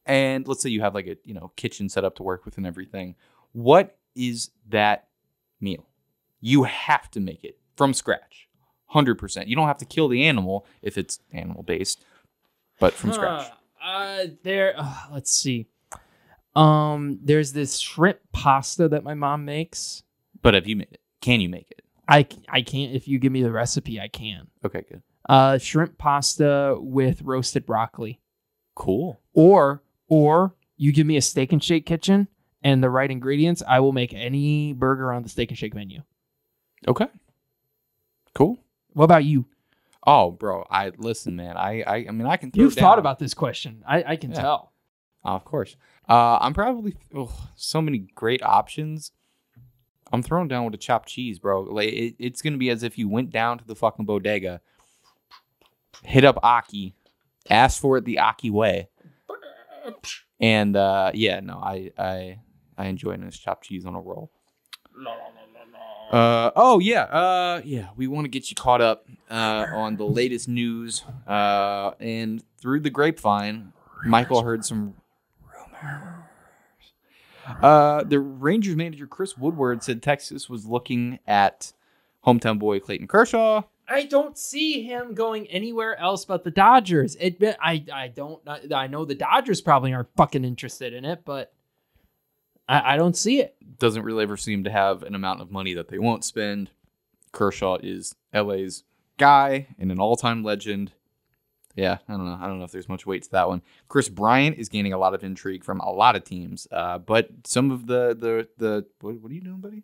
And let's say you have like a kitchen set up to work with and everything. What is that meal? You have to make it from scratch, 100%. You don't have to kill the animal if it's animal based, but from scratch. Let's see. There's this shrimp pasta that my mom makes. But have you made it? Can you make it? I can't. If you give me the recipe, I can. Okay, good. Shrimp pasta with roasted broccoli. Cool. Or you give me a Steak and Shake kitchen and the right ingredients, I will make any burger on the Steak and Shake menu. Okay. Cool. What about you? Oh, bro, listen, man. I mean, I can. You've thought about this question. I can tell. Of course. I'm probably so many great options. I'm throwing down with a chopped cheese, bro. Like it's gonna be as if you went down to the fucking bodega, hit up Aki, asked for it the Aki way, and I I enjoy a nice chopped cheese on a roll. We want to get you caught up on the latest news. And through the grapevine, Michael heard some rumors. The Rangers manager Chris Woodward said Texas was looking at hometown boy Clayton Kershaw. I don't see him going anywhere else but the Dodgers. I know the Dodgers probably aren't fucking interested in it, but I don't see it. Doesn't really ever seem to have an amount of money that they won't spend. Kershaw is LA's guy and an all-time legend. Yeah, I don't know. I don't know if there's much weight to that one. Chris Bryant is gaining a lot of intrigue from a lot of teams, but some of the what are you doing, buddy?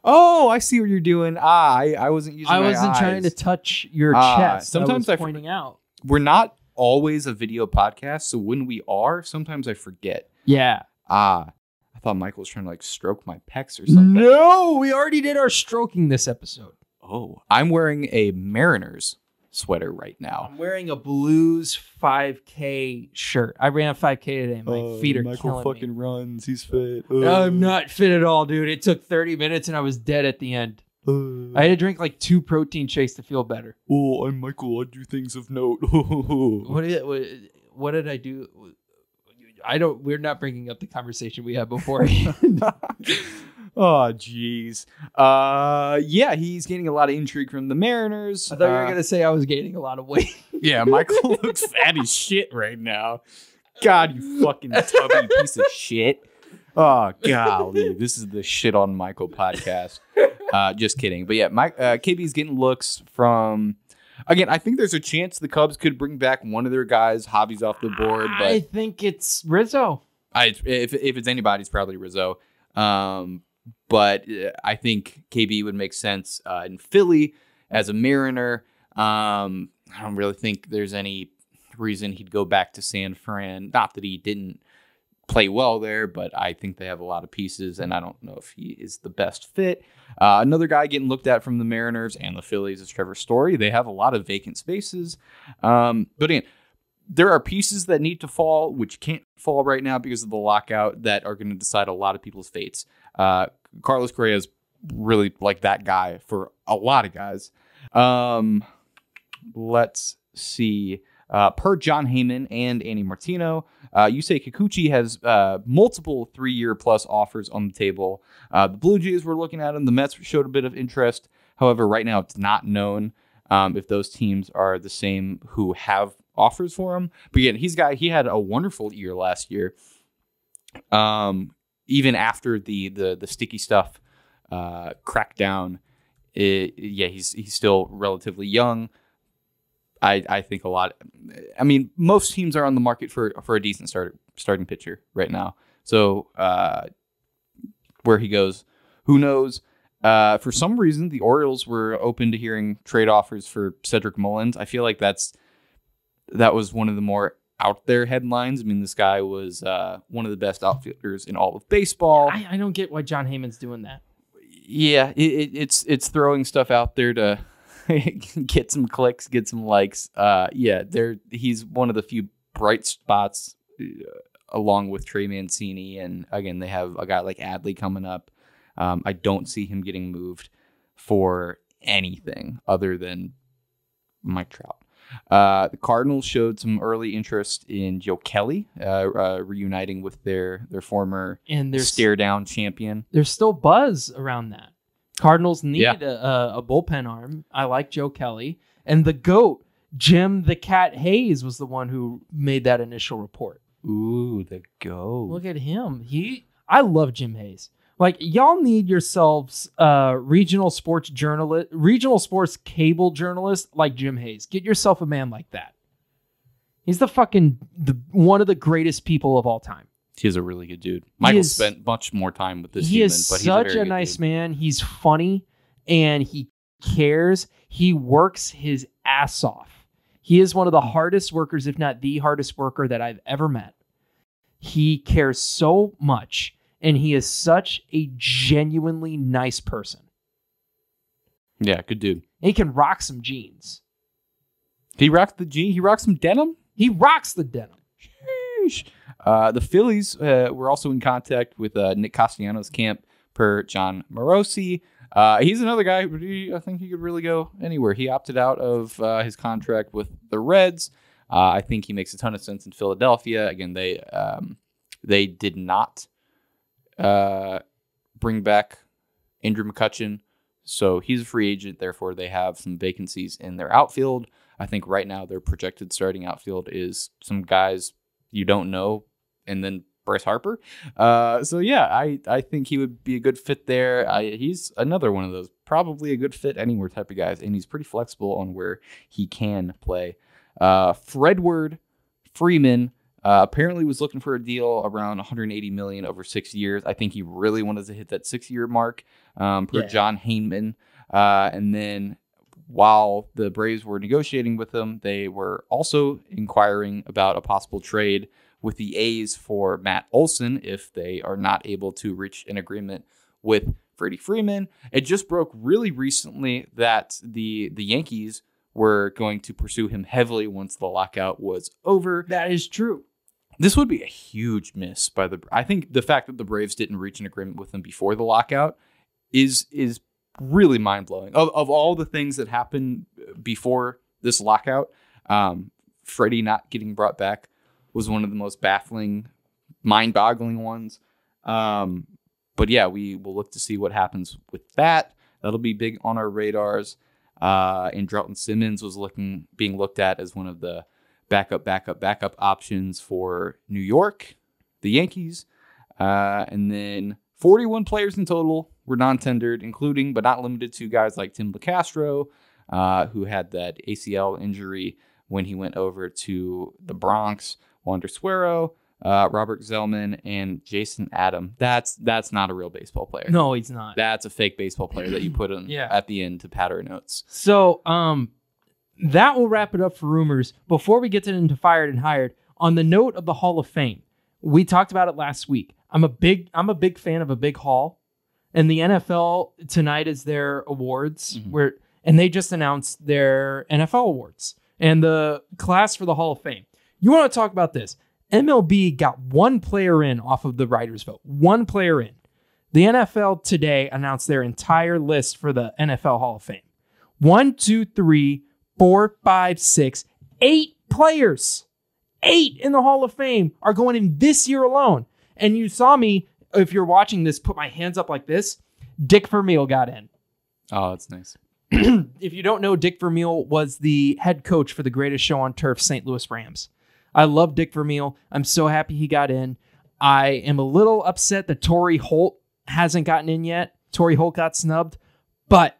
Oh, I see what you're doing. I wasn't using. I wasn't trying to touch your chest. Sometimes I was pointing out. We're not always a video podcast, so when we are, sometimes I forget. Yeah. I thought Michael was trying to like stroke my pecs or something. No, we already did our stroking this episode. Oh, I'm wearing a Mariners sweater right now. I'm wearing a Blues 5K shirt. I ran a 5K today. My feet are Michael killing fucking me. runs. He's fit. I'm not fit at all, dude. It took 30 minutes and I was dead at the end. I had to drink like 2 protein shakes to feel better. Oh, I'm Michael. I do things of note. What did I do? We're not bringing up the conversation we had before. Oh, jeez. Yeah, he's gaining a lot of intrigue from the Mariners. I thought you were going to say I was gaining a lot of weight. Yeah, Michael looks fat as shit right now. God, you fucking tubby piece of shit. Oh, golly. This is the Shit on Michael podcast. Just kidding. But yeah, KB's getting looks from... Again, I think there's a chance the Cubs could bring back one of their guys. Hobby's off the board. But I think it's Rizzo. If it's anybody, it's probably Rizzo. But I think KB would make sense in Philly as a Mariner. I don't really think there's any reason he'd go back to San Fran. Not that he didn't play well there, but I think they have a lot of pieces, and I don't know if he is the best fit. Another guy getting looked at from the Mariners and the Phillies is Trevor Story. They have a lot of vacant spaces. But again, there are pieces that need to fall, which can't fall right now because of the lockout, that are going to decide a lot of people's fates. Carlos Correa is really like that guy for a lot of guys. Let's see. Per John Heyman and Andy Martino, Yusei Kikuchi has multiple 3-year-plus offers on the table. The Blue Jays were looking at him. The Mets showed a bit of interest. However, right now it's not known if those teams are the same who have offers for him. But again, he had a wonderful year last year. Even after the sticky stuff crackdown, he's still relatively young. I think a lot. I mean, most teams are on the market for a decent starting pitcher right now. So where he goes, who knows? For some reason, the Orioles were open to hearing trade offers for Cedric Mullins. I feel like that was one of the more out there headlines. I mean, this guy was one of the best outfielders in all of baseball. I don't get why John Heyman's doing that. Yeah, it's throwing stuff out there to get some clicks, get some likes. He's one of the few bright spots along with Trey Mancini. And again, they have a guy like Adley coming up. I don't see him getting moved for anything other than Mike Trout. The Cardinals showed some early interest in Joe Kelly, reuniting with their former stare down champion. There's still buzz around that. Cardinals need a bullpen arm. I like Joe Kelly. And the GOAT, Jim the Cat Hayes, was the one who made that initial report. Ooh, the GOAT. Look at him. I love Jim Hayes. Like, y'all need yourselves regional sports cable journalist like Jim Hayes. Get yourself a man like that. He's one of the greatest people of all time. He's a really good dude. Michael spent much more time with this human, but he's such a nice man. He's funny and he cares. He works his ass off. He is one of the hardest workers, if not the hardest worker that I've ever met. He cares so much, and he is such a genuinely nice person. Yeah, good dude. He can rock some jeans. He rocks the jeans. He rocks some denim. He rocks the denim. Sheesh. The Phillies were also in contact with Nick Castellanos' camp per John Morosi. He's another guy. I think he could really go anywhere. He opted out of his contract with the Reds. I think he makes a ton of sense in Philadelphia. Again, they did not bring back Andrew McCutchen, so he's a free agent. Therefore, they have some vacancies in their outfield. I think right now their projected starting outfield is some guys you don't know, and then Bryce Harper. So yeah, I think he would be a good fit there. He's another one of those probably a good fit anywhere type of guys, and he's pretty flexible on where he can play. Fredward Freeman apparently was looking for a deal around $180 million over 6 years. I think he really wanted to hit that 6-year mark per John Heyman. And then while the Braves were negotiating with him, they were also inquiring about a possible trade with the A's for Matt Olson if they are not able to reach an agreement with Freddie Freeman. It just broke really recently that the Yankees were going to pursue him heavily once the lockout was over. That is true. This would be a huge miss by I think the fact that the Braves didn't reach an agreement with him before the lockout is really mind-blowing. Of all the things that happened before this lockout, Freddie not getting brought back was one of the most baffling, mind-boggling ones. But yeah, we will look to see what happens with that. That'll be big on our radars. And Drelton Simmons was being looked at as one of the backup options for New York, the Yankees. And then 41 players in total were non-tendered, including but not limited to guys like Tim LeCastro, who had that ACL injury when he went over to the Bronx, Wander Suero, Robert Zellman, and Jason Adam. That's not a real baseball player. No, he's not. That's a fake baseball player that you put in at the end to pad our notes. So that will wrap it up for rumors. Before we get into fired and hired, on the note of the Hall of Fame, we talked about it last week. I'm a big fan of a big hall, and the NFL tonight is their awards and they just announced their NFL awards and the class for the Hall of Fame. You want to talk about this? MLB got one player in off of the writers' vote. One player in. The NFL today announced their entire list for the NFL Hall of Fame. 1, 2, 3, 4, 5, 6, 8 players. 8 in the Hall of Fame are going in this year alone. And you saw me, if you're watching this, put my hands up like this. Dick Vermeil got in. Oh, that's nice. If you don't know, Dick Vermeil was the head coach for the greatest show on turf, St. Louis Rams. I love Dick Vermeil. I'm so happy he got in. I am a little upset that Torrey Holt hasn't gotten in yet. Torrey Holt got snubbed. But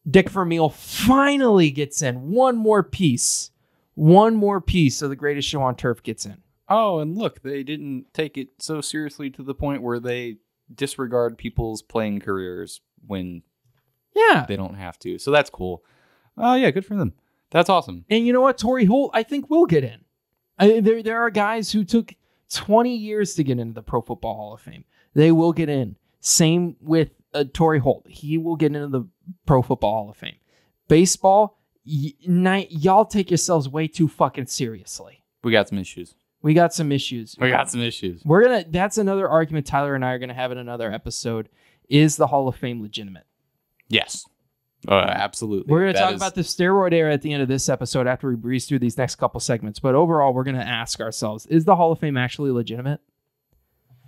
Dick Vermeil finally gets in. One more piece of the greatest show on turf gets in. Oh, and look, they didn't take it so seriously to the point where they disregard people's playing careers when they don't have to. So that's cool. Oh, yeah, good for them. That's awesome. And you know what? Torrey Holt, I think, will get in. There are guys who took 20 years to get into the Pro Football Hall of Fame. They will get in. Same with Torrey Holt. He will get into the Pro Football Hall of Fame. Baseball, y'all take yourselves way too fucking seriously. We got some issues. That's another argument Tyler and I are going to have in another episode. Is the Hall of Fame legitimate? Yes. Absolutely. We're going to talk about the steroid era at the end of this episode after we breeze through these next couple segments. But overall, we're going to ask ourselves, is the Hall of Fame actually legitimate?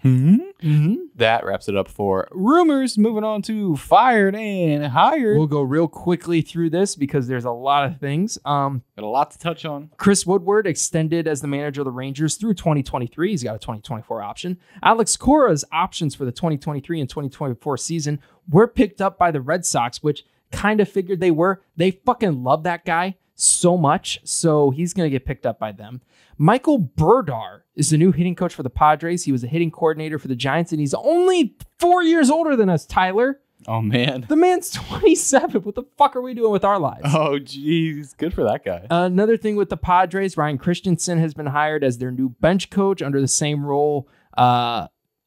That wraps it up for rumors. Moving on to fired and hired. We'll go real quickly through this because there's a lot of things. Got a lot to touch on. Chris Woodward extended as the manager of the Rangers through 2023. He's got a 2024 option. Alex Cora's options for the 2023 and 2024 season were picked up by the Red Sox, which kind of figured they were. They fucking love that guy so much, so he's going to get picked up by them. Michael Burdar is the new hitting coach for the Padres. He was a hitting coordinator for the Giants, and he's only 4 years older than us, Tyler. Oh, man. The man's 27. What the fuck are we doing with our lives? Oh, geez. Good for that guy. Another thing with the Padres, Ryan Christensen has been hired as their new bench coach under the same role.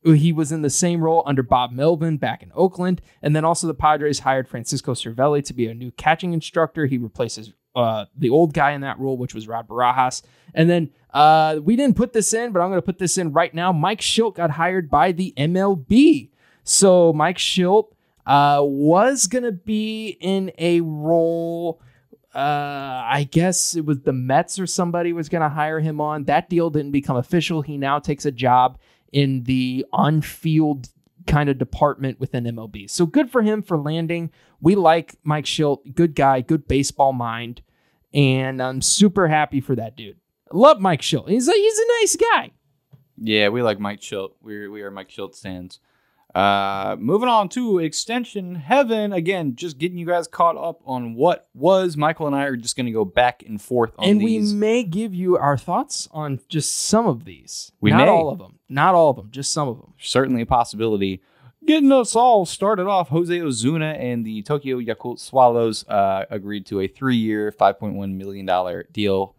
He was in the same role under Bob Melvin back in Oakland. And then also the Padres hired Francisco Cervelli to be a new catching instructor. He replaces the old guy in that role, which was Rod Barajas. And then we didn't put this in, but I'm going to put this in right now. Mike Schilt got hired by the MLB. So Mike Schilt was going to be in a role, I guess it was the Mets or somebody was going to hire him on. That deal didn't become official. He now takes a job in the on-field kind of department within MLB. So good for him for landing. We like Mike Schilt. Good guy, good baseball mind. And I'm super happy for that dude. I love Mike Schilt. He's a nice guy. Yeah, we like Mike Schilt. We are Mike Schilt fans. Moving on to extension heaven. Again, just getting you guys caught up on what was. Michael and I are just going to go back and forth on these. And we may give you our thoughts on just some of these. Not all of them. Not all of them. Just some of them. Certainly a possibility. Getting us all started off, Jose Ozuna and the Tokyo Yakult Swallows agreed to a 3-year, $5.1 million deal.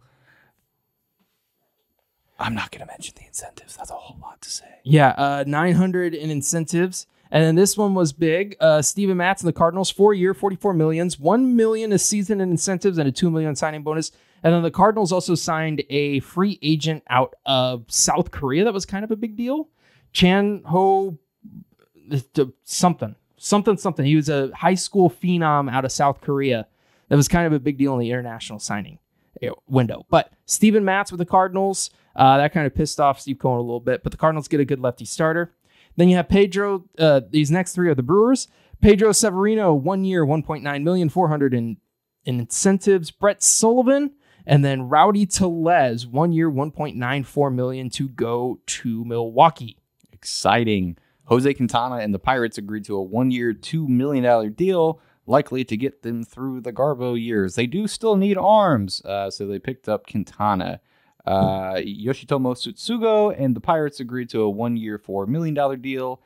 I'm not going to mention the incentives. That's a whole lot to say. Yeah, 900 in incentives. And then this one was big. Steven Matz and the Cardinals, 4-year, $44 million, $1 million a season in incentives and a $2 million signing bonus. And then the Cardinals also signed a free agent out of South Korea. That was kind of a big deal. Chan Ho something. He was a high school phenom out of South Korea. That was kind of a big deal in the international signing window. But Steven Matz with the Cardinals, that kind of pissed off Steve Cohen a little bit, but the Cardinals get a good lefty starter. Then you have Pedro. These next three are the Brewers. Pedro Severino, 1 year, $1.9 million, $400 in incentives. Brett Sullivan, and then Rowdy Tellez, 1 year, $1.94 million to go to Milwaukee. Exciting. Jose Quintana and the Pirates agreed to a 1-year, $2 million deal, likely to get them through the Garbo years. They do still need arms, so they picked up Quintana. Yoshitomo Tsutsugo and the Pirates agreed to a 1-year, $4 million deal.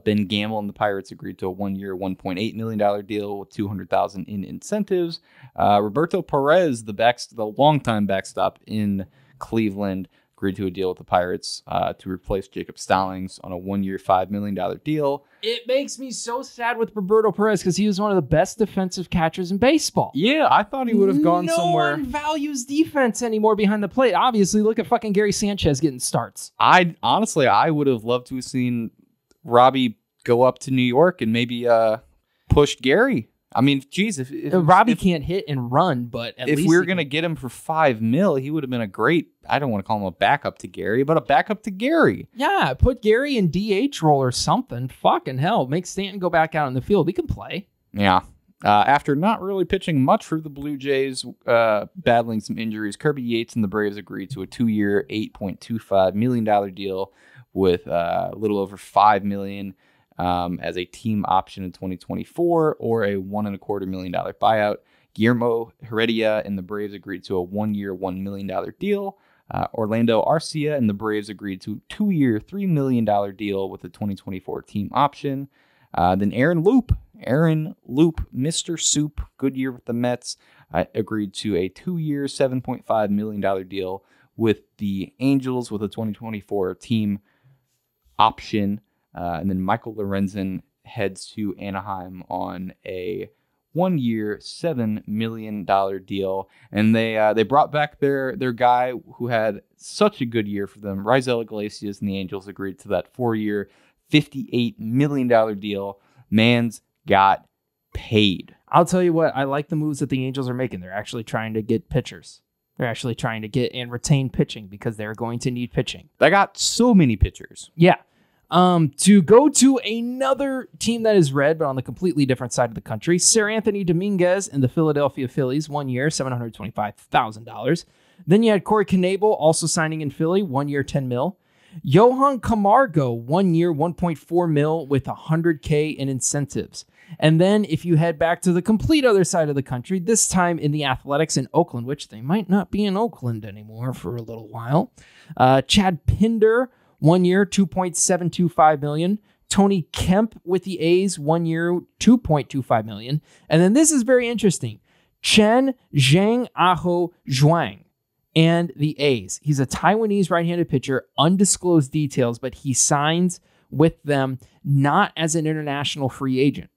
Ben Gamble and the Pirates agreed to a 1-year, $1.8 million deal with $200,000 in incentives. Roberto Perez, the longtime backstop in Cleveland, agreed to a deal with the Pirates to replace Jacob Stallings on a 1-year, $5 million deal. It makes me so sad with Roberto Perez because he was one of the best defensive catchers in baseball. Yeah, I thought he would have gone somewhere. No one values defense anymore behind the plate. Obviously, look at fucking Gary Sanchez getting starts. I would have loved to have seen Robbie go up to New York and maybe push Gary. I mean, geez, if Robbie can't hit and run, but at least if we were going to get him for $5 million, he would have been a great, I don't want to call him a backup to Gary, but a backup to Gary. Yeah, put Gary in DH role or something. Fucking hell. Make Stanton go back out in the field. He can play. Yeah. After not really pitching much for the Blue Jays, battling some injuries, Kirby Yates and the Braves agreed to a 2-year, $8.25 million deal with a little over $5 million as a team option in 2024 or a $1.25 million buyout. Guillermo Heredia and the Braves agreed to a 1-year, $1 million deal. Orlando Arcia and the Braves agreed to a 2-year, $3 million deal with a 2024 team option. Then Aaron Loop, Mr. Soup, good year with the Mets, agreed to a 2-year, $7.5 million deal with the Angels with a 2024 team option. And then Michael Lorenzen heads to Anaheim on a 1-year, $7 million deal. And they brought back their guy who had such a good year for them. Raisel Iglesias and the Angels agreed to that 4-year, $58 million deal. Man's got paid. I'll tell you what, I like the moves that the Angels are making. They're actually trying to get pitchers. They're actually trying to get and retain pitching because they're going to need pitching. They got so many pitchers. Yeah. To go to another team that is red, but on the completely different side of the country, Sir Anthony Dominguez and the Philadelphia Phillies, 1 year, $725,000. Then you had Corey Knebel also signing in Philly, 1 year, $10 million. Johan Camargo, 1 year, $1.4 million with $100K in incentives. And then if you head back to the complete other side of the country, this time in the Athletics in Oakland, which they might not be in Oakland anymore for a little while. Chad Pinder, 1 year, $2.725 million. Tony Kemp with the A's, 1 year, $2.25 million. And then this is very interesting. Chen Zhang Aho Zhuang and the A's. He's a Taiwanese right-handed pitcher, undisclosed details, but he signs with them not as an international free agent.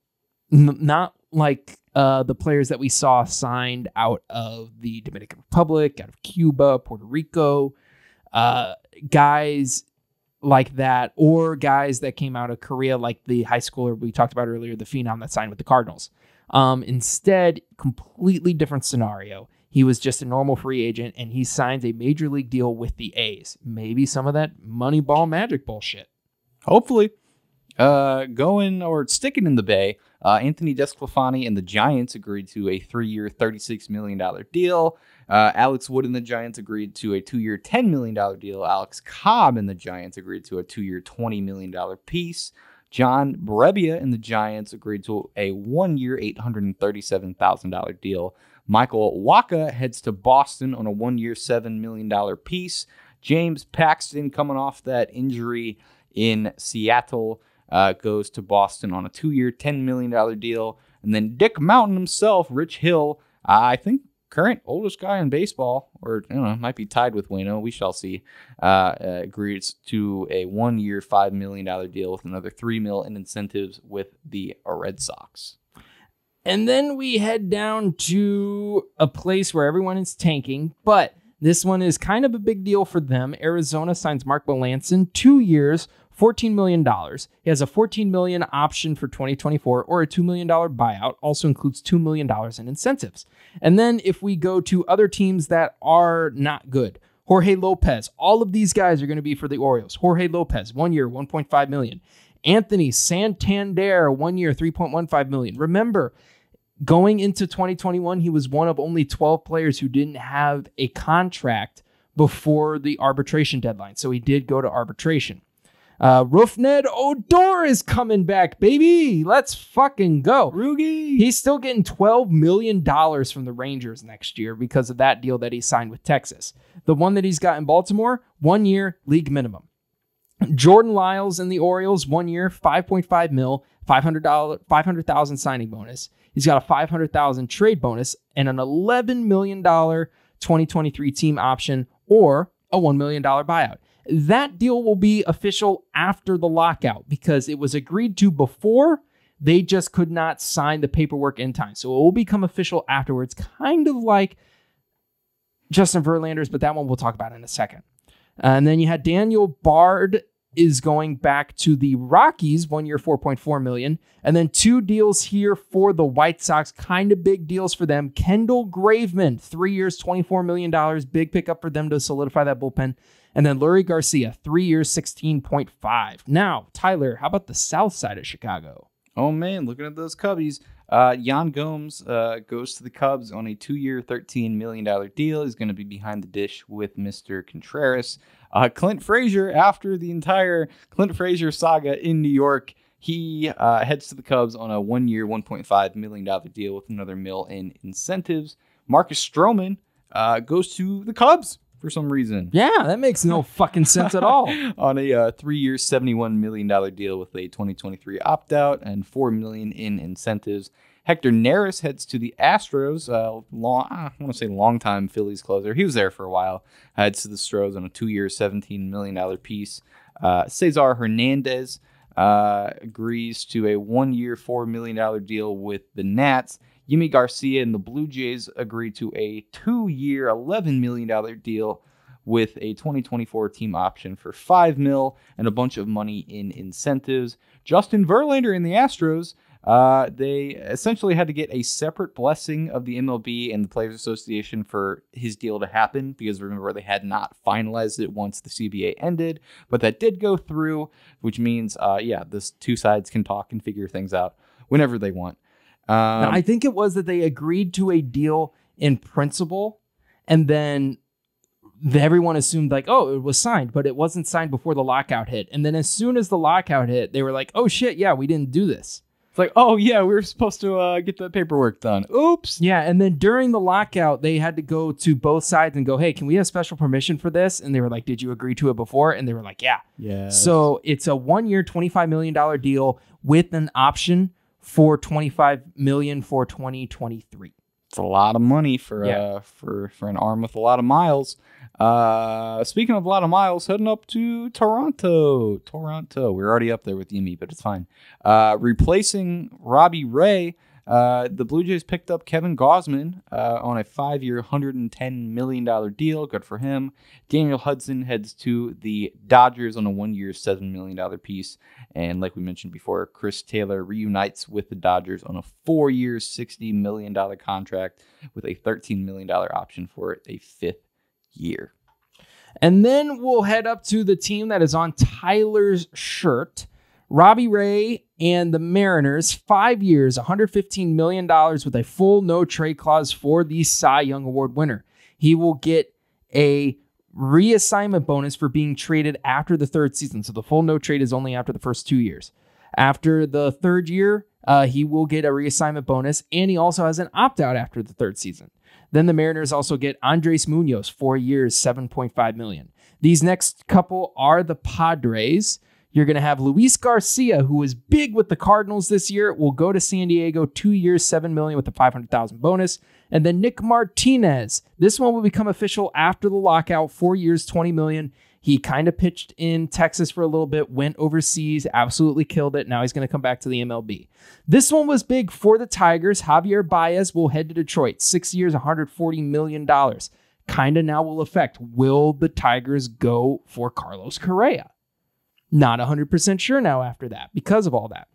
Not like the players that we saw signed out of the Dominican Republic, out of Cuba, Puerto Rico, guys like that, or guys that came out of Korea, like the high schooler we talked about earlier, the phenom that signed with the Cardinals. Instead, completely different scenario. He was just a normal free agent, and he signs a major league deal with the A's. Maybe some of that Moneyball magic bullshit. Hopefully. Sticking in the Bay, Anthony Desclafani and the Giants agreed to a 3-year, $36 million deal. Alex Wood and the Giants agreed to a 2-year, $10 million deal. Alex Cobb and the Giants agreed to a 2-year, $20 million piece. John Brebbia and the Giants agreed to a 1-year, $837,000 deal. Michael Wacha heads to Boston on a 1-year, $7 million piece. James Paxton, coming off that injury in Seattle, goes to Boston on a 2-year, $10 million deal. And then Dick Mountain himself, Rich Hill, I think current oldest guy in baseball, or might be tied with Waino, we shall see, agrees to a 1-year, $5 million deal with another $3 million in incentives with the Red Sox. And then we head down to a place where everyone is tanking, but this one is kind of a big deal for them. Arizona signs Mark Melanson, 2 years, $14 million. He has a $14 million option for 2024 or a $2 million buyout. Also includes $2 million in incentives. And then if we go to other teams that are not good, Jorge Lopez, all of these guys are going to be for the Orioles. Jorge Lopez, 1 year, $1.5 million. Anthony Santander, 1 year, $3.15 million. Remember, going into 2021, he was one of only 12 players who didn't have a contract before the arbitration deadline. So he did go to arbitration. Rougned Odor is coming back, baby. Let's fucking go. Rugi. He's still getting $12 million from the Rangers next year because of that deal that he signed with Texas. The one that he's got in Baltimore, 1 year, league minimum. Jordan Lyles in the Orioles, 1 year, $5.5 million, $500,000 signing bonus. He's got a $500,000 trade bonus and an $11 million 2023 team option or a $1 million buyout. That deal will be official after the lockout because it was agreed to before. They just could not sign the paperwork in time. So it will become official afterwards, kind of like Justin Verlander's, but that one we'll talk about in a second. And then you had Daniel Bard is going back to the Rockies, 1 year, $4.4 million. And then 2 deals here for the White Sox, kind of big deals for them. Kendall Graveman, 3 years, $24 million. Big pickup for them to solidify that bullpen. And then Lurie Garcia, 3 years, $16.5. Now, Tyler, how about the south side of Chicago? Oh, man, looking at those Cubbies. Yan Gomes goes to the Cubs on a 2-year, $13 million deal. He's going to be behind the dish with Mr. Contreras. Clint Frazier, after the entire Clint Frazier saga in New York, he heads to the Cubs on a 1 year, $1.5 million deal with another mil in incentives. Marcus Stroman goes to the Cubs for some reason. Yeah, that makes no fucking sense at all. On a 3-year, $71 million deal with a 2023 opt-out and $4 million in incentives. Hector Neris heads to the Astros. I want to say longtime Phillies closer. He was there for a while. Heads to the Astros on a 2-year, $17 million piece. Cesar Hernandez agrees to a 1-year, $4 million deal with the Nats. Yimi Garcia and the Blue Jays agreed to a 2-year, $11 million deal with a 2024 team option for $5 million and a bunch of money in incentives. Justin Verlander and the Astros, they essentially had to get a separate blessing of the MLB and the Players Association for his deal to happen, because remember, they had not finalized it once the CBA ended, but that did go through, which means, this 2 sides can talk and figure things out whenever they want. I think it was that they agreed to a deal in principle, and then everyone assumed like, oh, it was signed, but it wasn't signed before the lockout hit. And then as soon as the lockout hit, they were like, oh shit, yeah, we didn't do this. It's like, oh yeah, we were supposed to get the paperwork done. Oops. Yeah, and then during the lockout, they had to go to both sides and go, hey, can we have special permission for this? And they were like, did you agree to it before? And they were like, yeah. Yeah. So it's a 1 year, $25 million deal with an option for $25 million for 2023. It's a lot of money for an arm with a lot of miles. Speaking of a lot of miles, heading up to Toronto. We're already up there with Yimi, but it's fine. Replacing Robbie Ray, The Blue Jays picked up Kevin Gausman on a 5-year, $110 million deal. Good for him. Daniel Hudson heads to the Dodgers on a 1-year, $7 million piece. And like we mentioned before, Chris Taylor reunites with the Dodgers on a 4-year, $60 million contract with a $13 million option for a 5th year. And then we'll head up to the team that is on Tyler's shirt. Robbie Ray and the Mariners, 5 years, $115 million with a full no-trade clause for the Cy Young Award winner. He will get a reassignment bonus for being traded after the 3rd season. So the full no-trade is only after the first 2 years. After the 3rd year, he will get a reassignment bonus, and he also has an opt-out after the 3rd season. Then the Mariners also get Andres Munoz, 4 years, $7.5 million. These next couple are the Padres. You're going to have Luis Garcia, who was big with the Cardinals this year, will go to San Diego, 2 years, $7 million with a $500,000 bonus. And then Nick Martinez. This one will become official after the lockout, 4 years, $20 million. He kind of pitched in Texas for a little bit, went overseas, absolutely killed it. Now he's going to come back to the MLB. This one was big for the Tigers. Javier Baez will head to Detroit. 6 years, $140 million. Kind of now will affect, will the Tigers go for Carlos Correa? Not 100% sure now after that because of all that.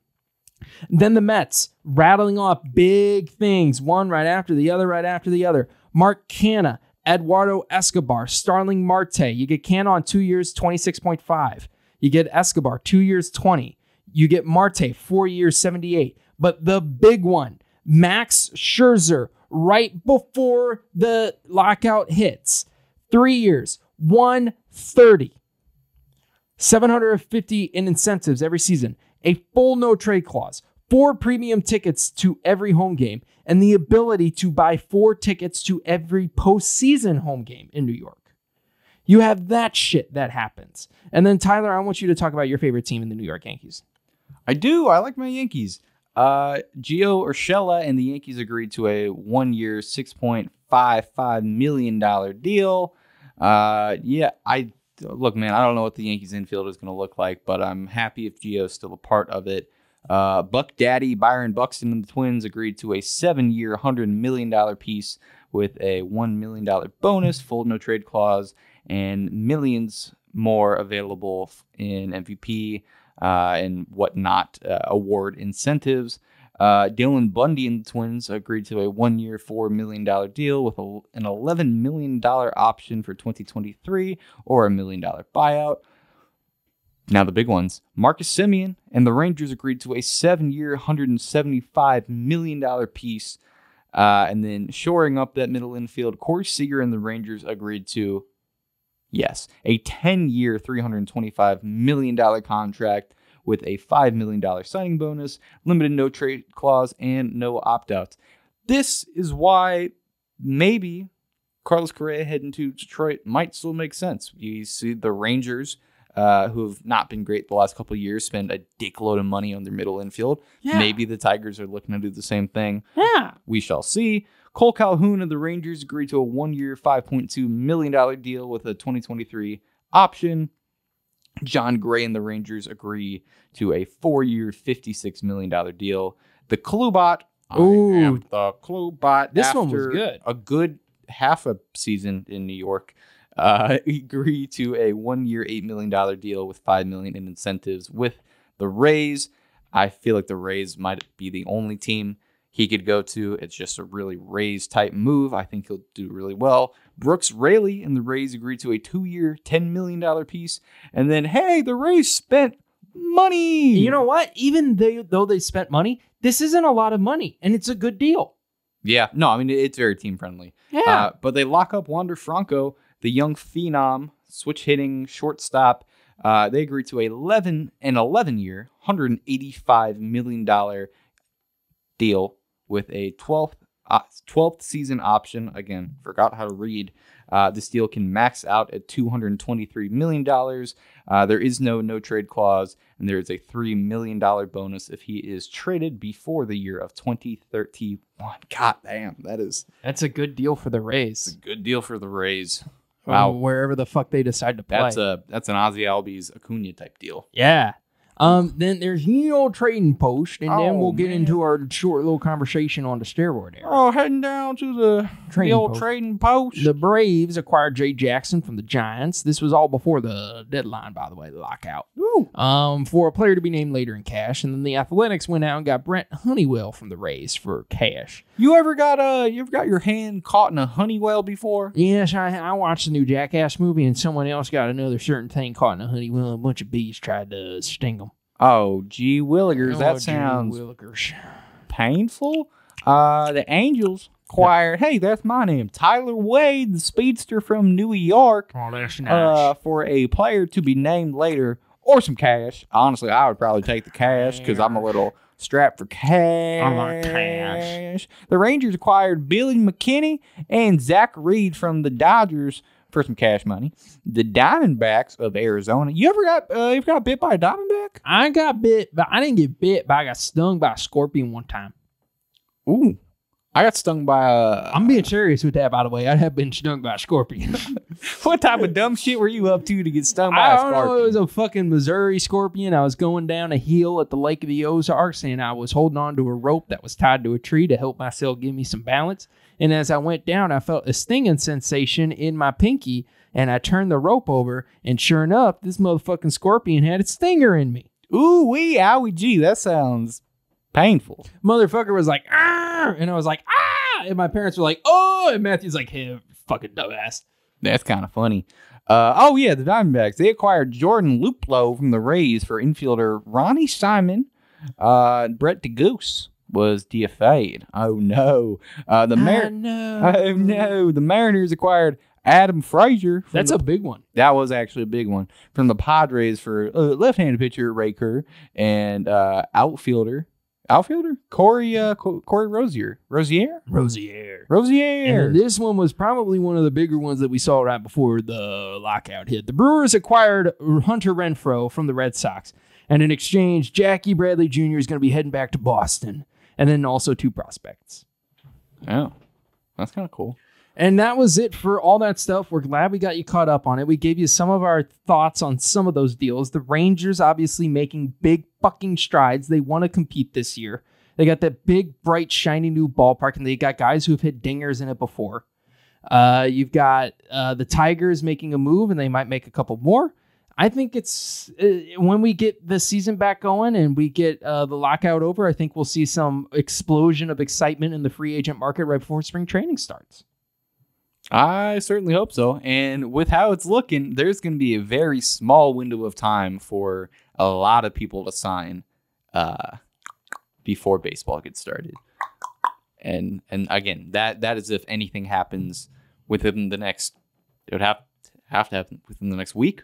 Then the Mets rattling off big things, one right after the other, right after the other. Mark Canha, Eduardo Escobar, Starling Marte. You get Canha on 2 years, 26.5. You get Escobar, 2 years, 20. You get Marte, 4 years, 78. But the big one, Max Scherzer, right before the lockout hits, 3 years, 130. 750 in incentives every season, a full no-trade clause, 4 premium tickets to every home game, and the ability to buy 4 tickets to every postseason home game in New York. You have that shit that happens. And then, Tyler, I want you to talk about your favorite team in the New York Yankees. I do. I like my Yankees. Gio Urshela and the Yankees agreed to a 1-year, $6.55 million deal. Look, man, I don't know what the Yankees infield is going to look like, but I'm happy if Gio's still a part of it. Buck Daddy Byron Buxton and the Twins agreed to a 7-year, $100 million piece with a $1 million bonus, full no-trade clause, and millions more available in MVP and whatnot award incentives. Dylan Bundy and the Twins agreed to a 1-year, $4 million deal with an $11 million option for 2023 or $1 million buyout. Now the big ones. Marcus Semien and the Rangers agreed to a 7-year, $175 million piece. And then shoring up that middle infield, Corey Seager and the Rangers agreed to, yes, a 10-year, $325 million contract with a $5 million signing bonus, limited no-trade clause, and no opt-outs. This is why maybe Carlos Correa heading to Detroit might still make sense. You see the Rangers, who have not been great the last couple of years, spend a dickload of money on their middle infield. Yeah. Maybe the Tigers are looking to do the same thing. Yeah. We shall see. Cole Calhoun and the Rangers agreed to a 1-year, $5.2 million deal with a 2023 option. John Gray and the Rangers agree to a 4-year, $56 million deal. The Klubot. The Klubot. This one was good. A good half a season in New York. Agree to a 1-year, $8 million deal with $5 million in incentives with the Rays. I feel like the Rays might be the only team he could go to. It's just a really Rays type move. I think he'll do really well. Brooks Raley and the Rays agreed to a 2-year, $10 million piece. And then, hey, the Rays spent money. You know what? Even though they spent money, this isn't a lot of money, and it's a good deal. Yeah. No, I mean, it's very team friendly. Yeah. But they lock up Wander Franco, the young phenom, switch hitting shortstop. They agreed to an 11-year, $185 million deal with a 12th season option. Again, forgot how to read. This deal can max out at $223 million. There is no trade clause, and there is a $3 million bonus if he is traded before the year of 2031. God damn, that's a good deal for the Rays. It's a good deal for the Rays. Wow, wherever the fuck they decide to play. That's an Ozzy Albies Acuna type deal. Yeah. Then there's the old trading post, and then we'll get into our short little conversation on the steroid era. Oh, heading down to the old trading post. The Braves acquired Jay Jackson from the Giants. This was all before the deadline, by the way, the lockout. Ooh. For a player to be named later in cash, and then the Athletics went out and got Brent Honeywell from the Rays for cash. You ever got your hand caught in a Honeywell before? Yes, I watched the new Jackass movie, and someone else got another certain thing caught in a Honeywell, and a bunch of bees tried to sting them. Oh, gee willikers, that sounds painful. The Angels acquired, hey, that's my name, Tyler Wade, the speedster from New York. Oh, that's nice. For a player to be named later, or some cash. Honestly, I would probably take the cash because I'm a little strapped for cash. I like cash. The Rangers acquired Billy McKinney and Zach Reed from the Dodgers for some cash money. The Diamondbacks of Arizona. You ever got bit by a Diamondback? I got bit, but I didn't get bit, but I got stung by a scorpion one time. Ooh. I got stung by a... I'm being serious with that, by the way. I have been stung by a scorpion. What type of dumb shit were you up to get stung by a scorpion? I don't know. It was a fucking Missouri scorpion. I was going down a hill at the Lake of the Ozarks, and I was holding on to a rope that was tied to a tree to help myself give me some balance. And as I went down, I felt a stinging sensation in my pinky, and I turned the rope over, and sure enough, this motherfucking scorpion had its stinger in me. Ooh, wee, owie, gee, that sounds painful. Motherfucker was like, ah, and I was like, ah, and my parents were like, oh, and Matthew's like, hey, fucking dumbass. That's kind of funny. Oh, yeah, the Diamondbacks. They acquired Jordan Luplow from the Rays for infielder Ronnie Simon. Brett DeGoose was DFA'd. Oh, no. The Mariners acquired Adam Frazier. That's a big one. That was actually a big one. From the Padres for left-handed pitcher Ray Kerr and outfielder Corey Rozier. And this one was probably one of the bigger ones that we saw right before the lockout hit. The Brewers acquired Hunter Renfroe from the Red Sox, and in exchange, Jackie Bradley Jr. is going to be heading back to Boston, and then also 2 prospects. Oh, that's kind of cool. And that was it for all that stuff. We're glad we got you caught up on it. We gave you some of our thoughts on some of those deals. The Rangers obviously making big fucking strides. They want to compete this year. They got that big, bright, shiny new ballpark, and they got guys who've hit dingers in it before. You've got the Tigers making a move, and they might make a couple more. I think it's when we get the season back going and we get the lockout over, I think we'll see some explosion of excitement in the free agent market right before spring training starts. I certainly hope so. And with how it's looking, there's going to be a very small window of time for a lot of people to sign before baseball gets started. And again, that is if anything happens within the next, it would have to happen within the next week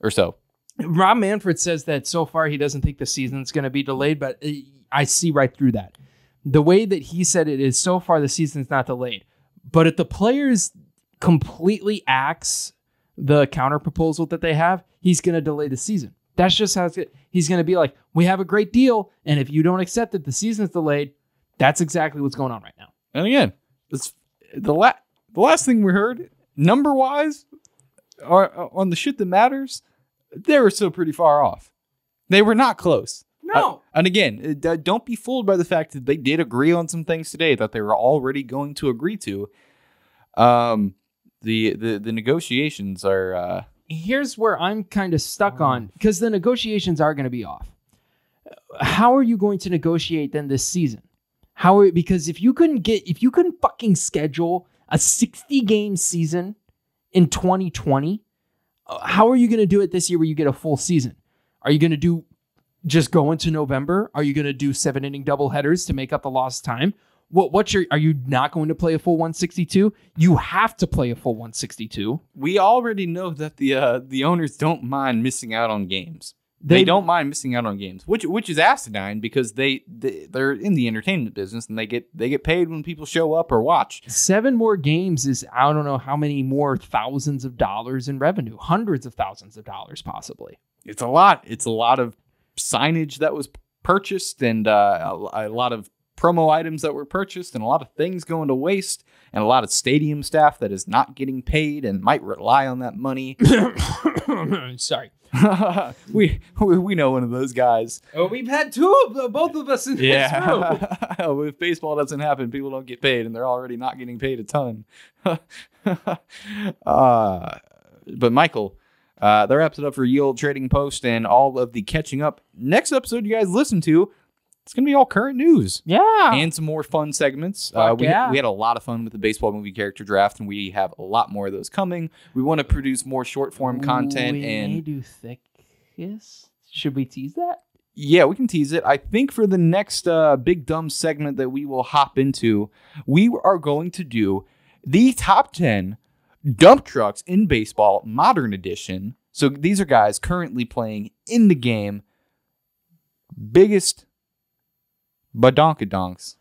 or so. Rob Manfred says that so far he doesn't think the season's going to be delayed, but I see right through that. The way that he said it is so far the season's not delayed. But if the players completely axe the counter proposal that they have, he's going to delay the season. That's just how he's going to be like, we have a great deal, and if you don't accept it, the season's delayed. That's exactly what's going on right now. And again, it's the last thing we heard, number-wise, on the shit that matters, they were still pretty far off. They were not close. No. And again, don't be fooled by the fact that they did agree on some things today that they were already going to agree to. The negotiations are... Here's where I'm kind of stuck on, because the negotiations are going to be off. How are you going to negotiate then this season? Because if you couldn't fucking schedule a 60-game season in 2020, how are you going to do it this year where you get a full season? Are you going to just go into November? Are you going to do 7-inning doubleheaders to make up the lost time? Are you not going to play a full 162? You have to play a full 162. We already know that the owners don't mind missing out on games. They don't mind missing out on games, which is asinine because they're in the entertainment business and they get paid when people show up or watch. 7 more games is I don't know how many more thousands of dollars in revenue, hundreds of thousands of dollars possibly. It's a lot. It's a lot of signage that was purchased and a lot of promo items that were purchased and a lot of things going to waste and a lot of stadium staff that is not getting paid and might rely on that money. Sorry. we know one of those guys. Oh, we've had both of us in this room. If baseball doesn't happen, people don't get paid, and they're already not getting paid a ton. But Michael, that wraps it up for Ye Olde Trading Post and all of the catching up. Next episode you guys listen to, it's going to be all current news. Yeah. And some more fun segments. We had a lot of fun with the baseball movie character draft, and we have a lot more of those coming. We want to produce more short-form content. We may do thickest. Should we tease that? Yeah, we can tease it. I think for the next big dumb segment that we will hop into, we are going to do the top 10 dump trucks in baseball, modern edition. So these are guys currently playing in the game. Biggest badonkadonks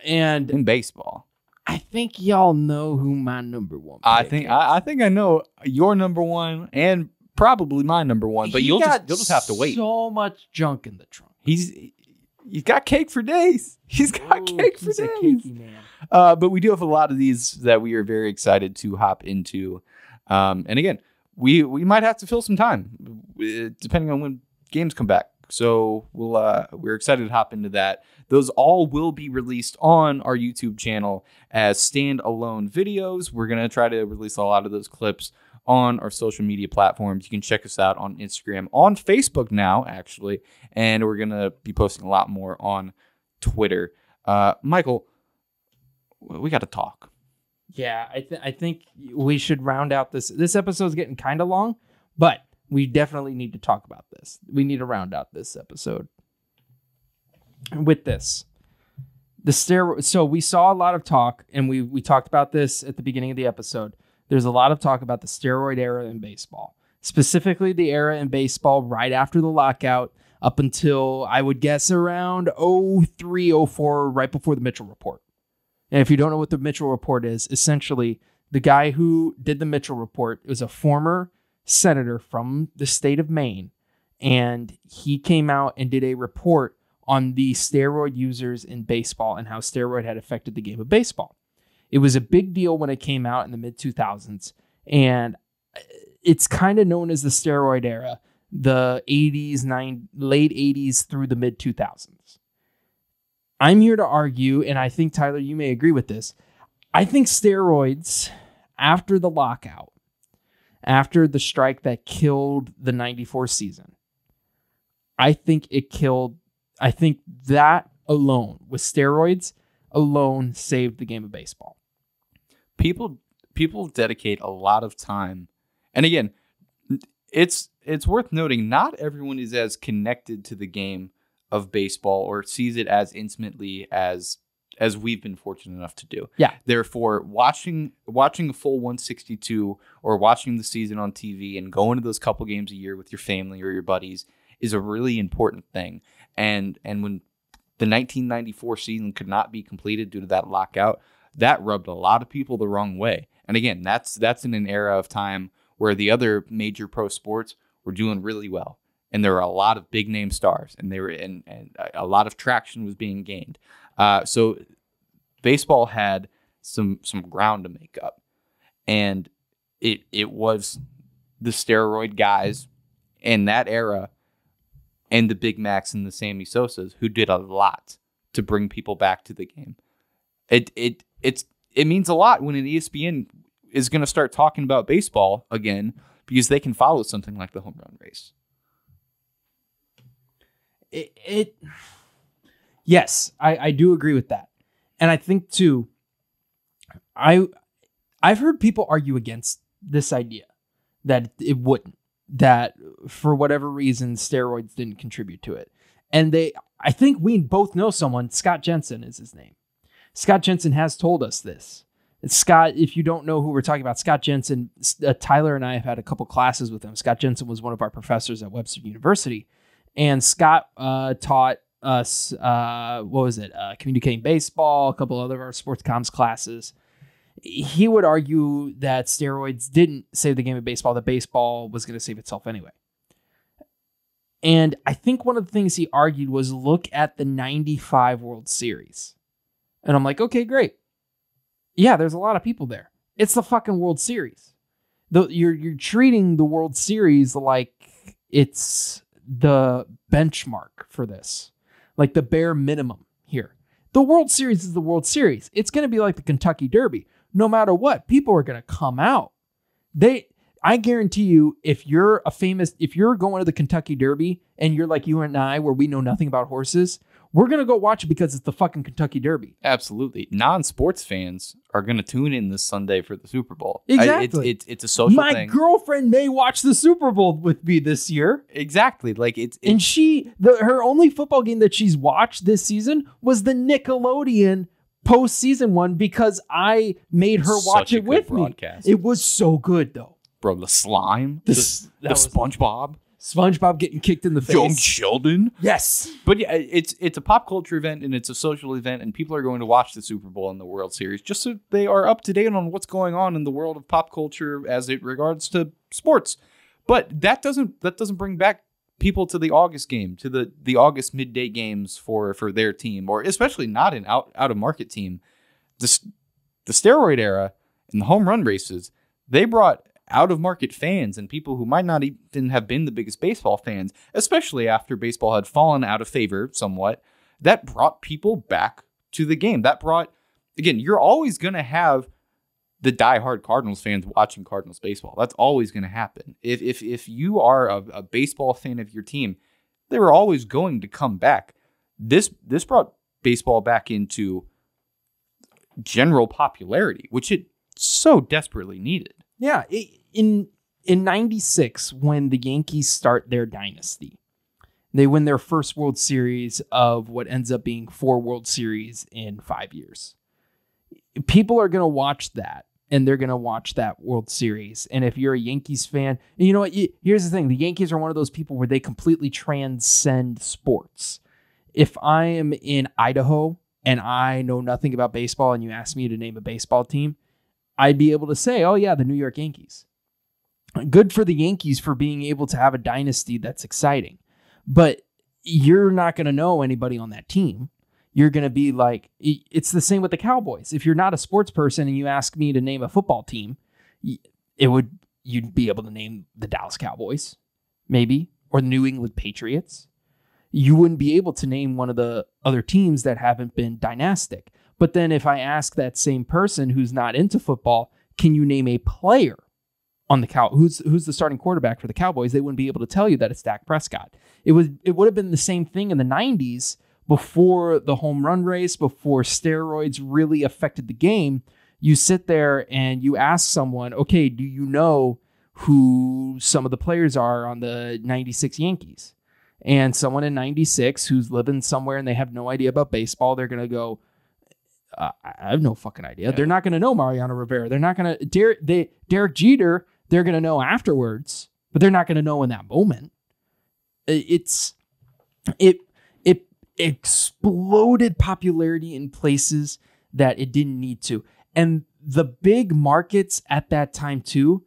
and in baseball. I think y'all know who my number one pick I think I know your number one and probably my number one, but you'll just have to wait. So much junk in the trunk. He's got cake for days. He's got cake for days. A cakey man. But we do have a lot of these that we are very excited to hop into. And again, we might have to fill some time depending on when games come back. So we're excited to hop into that. Those all will be released on our YouTube channel as standalone videos. We're going to try to release a lot of those clips on our social media platforms. You can check us out on Instagram, on Facebook now, actually, and we're going to be posting a lot more on Twitter. Michael, we got to talk. Yeah, I think we should round out this. This episode's getting kind of long, but we definitely need to talk about this. We need to round out this episode with this. So we saw a lot of talk, and we talked about this at the beginning of the episode. There's a lot of talk about the steroid era in baseball, specifically the era in baseball right after the lockout up until, I would guess, around 03, 04, right before the Mitchell Report. And if you don't know what the Mitchell Report is, essentially the guy who did the Mitchell Report was a former senator from the state of Maine, and he came out and did a report on the steroid users in baseball and how steroid had affected the game of baseball. It was a big deal when it came out in the mid-2000s, and it's kind of known as the steroid era, the 80s, late 80s through the mid-2000s. I'm here to argue, and I think, Tyler, you may agree with this. I think steroids, after the lockout, after the strike that killed the 94 season, I think that alone, with steroids alone, saved the game of baseball. People dedicate a lot of time. And again, it's worth noting, not everyone is as connected to the game of baseball or sees it as intimately as we've been fortunate enough to do. Yeah. Therefore, watching a full 162 or watching the season on TV and going to those couple games a year with your family or your buddies is a really important thing. And when the 1994 season could not be completed due to that lockout, that rubbed a lot of people the wrong way. And again, that's in an era of time where the other major pro sports were doing really well. And there were a lot of big name stars, and and a lot of traction was being gained. So baseball had some ground to make up, and it was the steroid guys in that era and the Big Macs and the Sammy Sosas who did a lot to bring people back to the game. It means a lot when an ESPN is going to start talking about baseball again, because they can follow something like the home run race. Yes, I do agree with that. And I think too, I've heard people argue against this idea that it wouldn't, that for whatever reason, steroids didn't contribute to it. And I think we both know someone, Scott Jensen is his name. Scott Jensen has told us this. Scott, if you don't know who we're talking about, Scott Jensen, Tyler and I have had a couple classes with him. Scott Jensen was one of our professors at Webster University. And Scott taught us, communicating baseball, a couple other of our sports comms classes. He would argue that steroids didn't save the game of baseball, that baseball was going to save itself anyway. And I think one of the things he argued was look at the 95 World Series. And I'm like, okay, great. Yeah, there's a lot of people there. It's the fucking World Series. You're treating the World Series like it's the benchmark for this, like the bare minimum here. The World Series is the World Series. It's going to be like the Kentucky Derby. No matter what, people are going to come out. I guarantee you, if you're going to the Kentucky Derby and you're like you and I, where we know nothing about horses, we're going to go watch it because it's the fucking Kentucky Derby. Absolutely. Non-sports fans are going to tune in this Sunday for the Super Bowl. Exactly. It's a social My thing. girlfriend may watch the Super Bowl with me this year. Exactly. Like and her only football game that she's watched this season was the Nickelodeon postseason one because I made her watch it with me. It was so good though. Bro, the slime, the SpongeBob. SpongeBob getting kicked in the face. Young Sheldon. Yes. But yeah, it's a pop culture event and it's a social event, and people are going to watch the Super Bowl and the World Series just so they are up to date on what's going on in the world of pop culture as it regards to sports. But that doesn't bring back people to the August game, to the August midday games for their team, or especially not an out of market team. The steroid era and the home run races, they brought out-of-market fans and people who might not even have been the biggest baseball fans, especially after baseball had fallen out of favor somewhat. That brought people back to the game. That brought, again, you're always going to have the diehard Cardinals fans watching Cardinals baseball. That's always going to happen. If you are a baseball fan of your team, they were always going to come back. This brought baseball back into general popularity, which it so desperately needed. Yeah, in 96, when the Yankees start their dynasty, they win their first World Series of what ends up being 4 World Series in 5 years. People are going to watch that, and they're going to watch that World Series. And if you're a Yankees fan, and you know what? Here's the thing. The Yankees are one of those people where they completely transcend sports. If I am in Idaho and I know nothing about baseball and you ask me to name a baseball team, I'd be able to say, oh yeah, the New York Yankees. Good for the Yankees for being able to have a dynasty that's exciting. But you're not going to know anybody on that team. You're going to be like, it's the same with the Cowboys. If you're not a sports person and you ask me to name a football team, you'd be able to name the Dallas Cowboys, maybe, or the New England Patriots. You wouldn't be able to name one of the other teams that haven't been dynastic. But then if I ask that same person who's not into football, can you name a player on the who's the starting quarterback for the Cowboys? They wouldn't be able to tell you that it's Dak Prescott. It would have been the same thing in the 90s before the home run race, before steroids really affected the game. You sit there and you ask someone, okay, do you know who some of the players are on the 96 Yankees? And someone in 96 who's living somewhere and they have no idea about baseball, they're going to go, I have no fucking idea. Yeah. They're not going to know Mariano Rivera. They're not going to Derek Jeter. They're going to know afterwards, but they're not going to know in that moment. It exploded popularity in places that it didn't need to. And the big markets at that time too,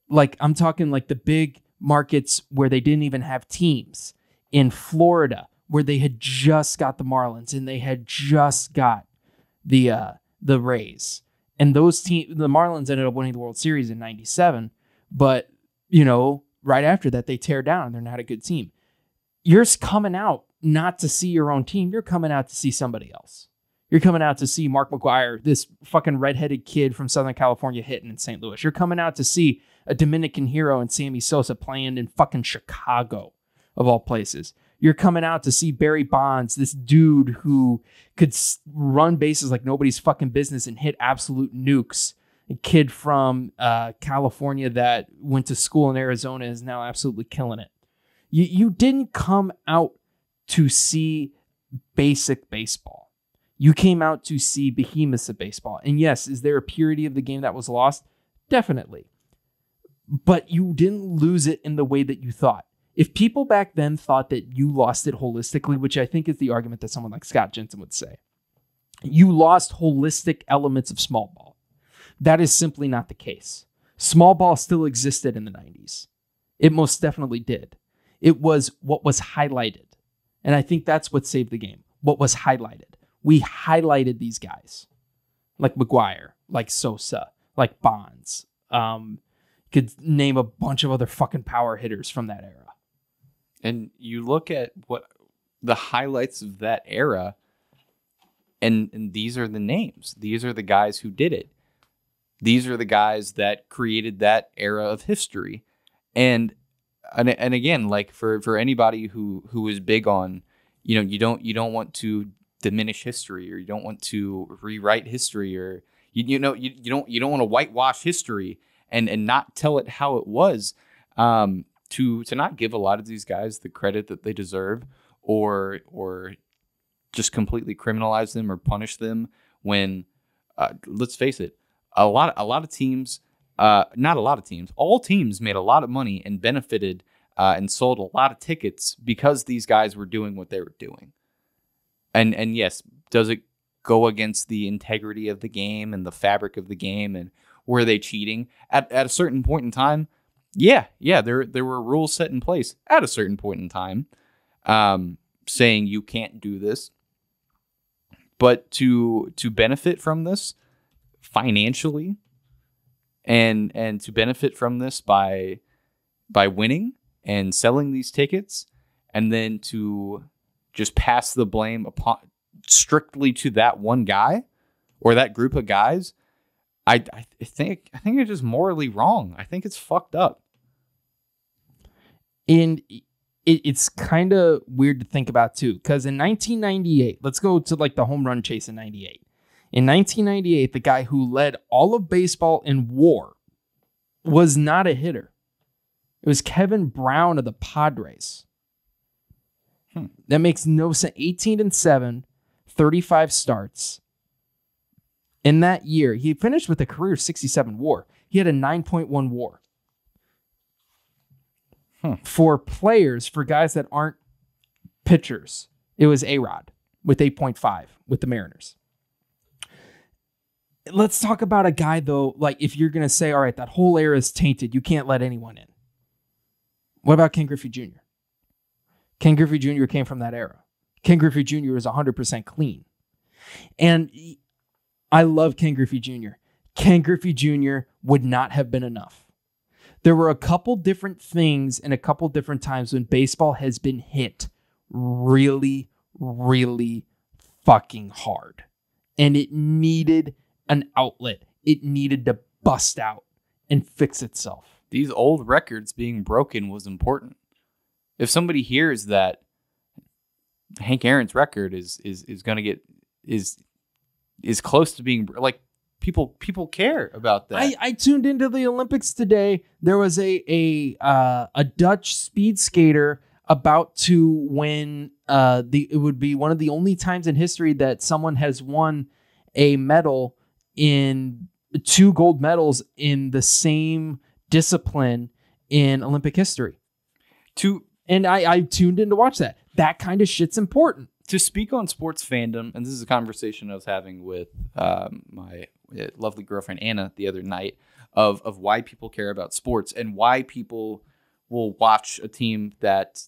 like I'm talking like the big markets where they didn't even have teams in Florida, where they had just got the Marlins and they had just got the Rays, and those teams, the Marlins ended up winning the World Series in 97, but right after that they tear down and they're not a good team. You're coming out not to see your own team. You're coming out to see somebody else. You're coming out to see Mark McGwire, this fucking redheaded kid from Southern California hitting in St. Louis. You're coming out to see a Dominican hero and Sammy Sosa playing in fucking Chicago, of all places. You're coming out to see Barry Bonds, this dude who could run bases like nobody's fucking business and hit absolute nukes. A kid from California that went to school in Arizona is now absolutely killing it. You didn't come out to see basic baseball. You came out to see behemoths of baseball. And yes, is there a purity of the game that was lost? Definitely. But you didn't lose it in the way that you thought. If people back then thought that you lost it holistically, which I think is the argument that someone like Scott Jensen would say, you lost holistic elements of small ball. That is simply not the case. Small ball still existed in the 90s. It most definitely did. It was what was highlighted. And I think that's what saved the game. What was highlighted. We highlighted these guys. Like McGuire, like Sosa, like Bonds. Could name a bunch of other fucking power hitters from that era. And you look at what the highlights of that era, and these are the names. These are the guys who did it. These are the guys that created that era of history. And again, like for anybody who is big on, you don't want to diminish history, or you don't want to rewrite history, or you don't want to whitewash history and not tell it how it was, to not give a lot of these guys the credit that they deserve, or just completely criminalize them or punish them when, let's face it, a lot of teams, not a lot of teams, all teams made a lot of money and benefited and sold a lot of tickets because these guys were doing what they were doing. And yes, does it go against the integrity of the game and the fabric of the game, and were they cheating at a certain point in time? Yeah, there were rules set in place at a certain point in time, saying you can't do this. But to benefit from this financially, and to benefit from this by winning and selling these tickets, and then to just pass the blame upon strictly to that one guy or that group of guys, I think it's just morally wrong. I think it's fucked up. And it's kind of weird to think about too, because in 1998, let's go to like the home run chase in 98. In 1998, the guy who led all of baseball in WAR was not a hitter. It was Kevin Brown of the Padres. That makes no sense. 18-7, 35 starts. In that year, he finished with a career 67 WAR. He had a 9.1 WAR. For players, for guys that aren't pitchers, it was A-Rod with 8.5 with the Mariners. Let's talk about a guy, though, like if you're going to say, all right, that whole era is tainted, you can't let anyone in. What about Ken Griffey Jr.? Ken Griffey Jr. came from that era. Ken Griffey Jr. is 100% clean. And I love Ken Griffey Jr. Ken Griffey Jr. would not have been enough. There were a couple different things and a couple different times when baseball has been hit really, really fucking hard. And it needed an outlet. It needed to bust out and fix itself. These old records being broken was important. If somebody hears that Hank Aaron's record is going to get is close to being like, people care about that. I tuned into the Olympics today. There was a Dutch speed skater about to win. It would be one of the only times in history that someone has won a medal in 2 gold medals in the same discipline in Olympic history. And I tuned in to watch that. That kind of shit's important. To speak on sports fandom, and this is a conversation I was having with my lovely girlfriend Anna the other night, of why people care about sports and why people will watch a team that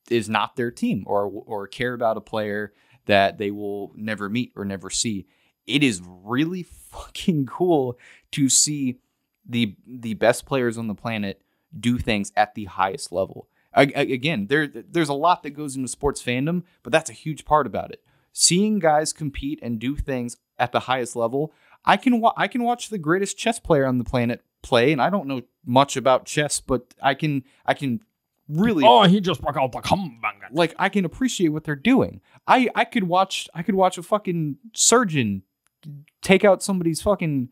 is not their team, or care about a player that they will never meet or never see. It is really fucking cool to see the best players on the planet do things at the highest level. Again, there's a lot that goes into sports fandom, but that's a huge part about it. Seeing guys compete and do things at the highest level. I can watch the greatest chess player on the planet play, and I don't know much about chess, but I can really. Oh, he just broke out the comeback. Like, I can appreciate what they're doing. I could watch a fucking surgeon take out somebody's fucking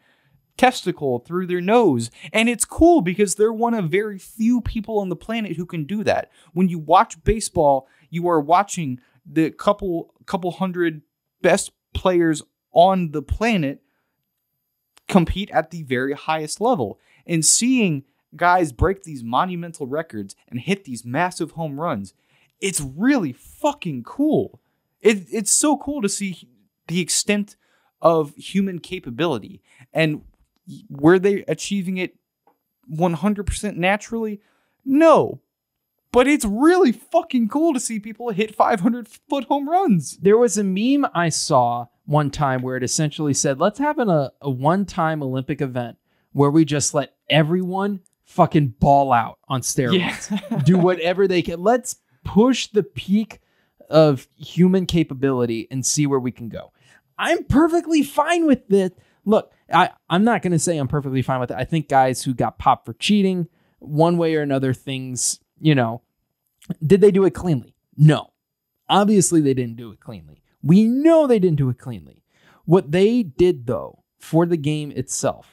testicle through their nose, and it's cool because they're one of very few people on the planet who can do that. When you watch baseball, you are watching the couple hundred best players on the planet compete at the very highest level, and seeing guys break these monumental records and hit these massive home runs, it's really fucking cool. It's so cool to see the extent of human capability. And were they achieving it 100% naturally? No. But it's really fucking cool to see people hit 500-foot home runs. There was a meme I saw one time where it essentially said, let's have a one-time Olympic event where we just let everyone fucking ball out on steroids. Yeah. Do whatever they can. Let's push the peak of human capability and see where we can go. I'm perfectly fine with this. Look, I'm not going to say I'm perfectly fine with it. I think guys who got popped for cheating, one way or another, things, did they do it cleanly? No. Obviously, they didn't do it cleanly. We know they didn't do it cleanly. What they did, though, for the game itself,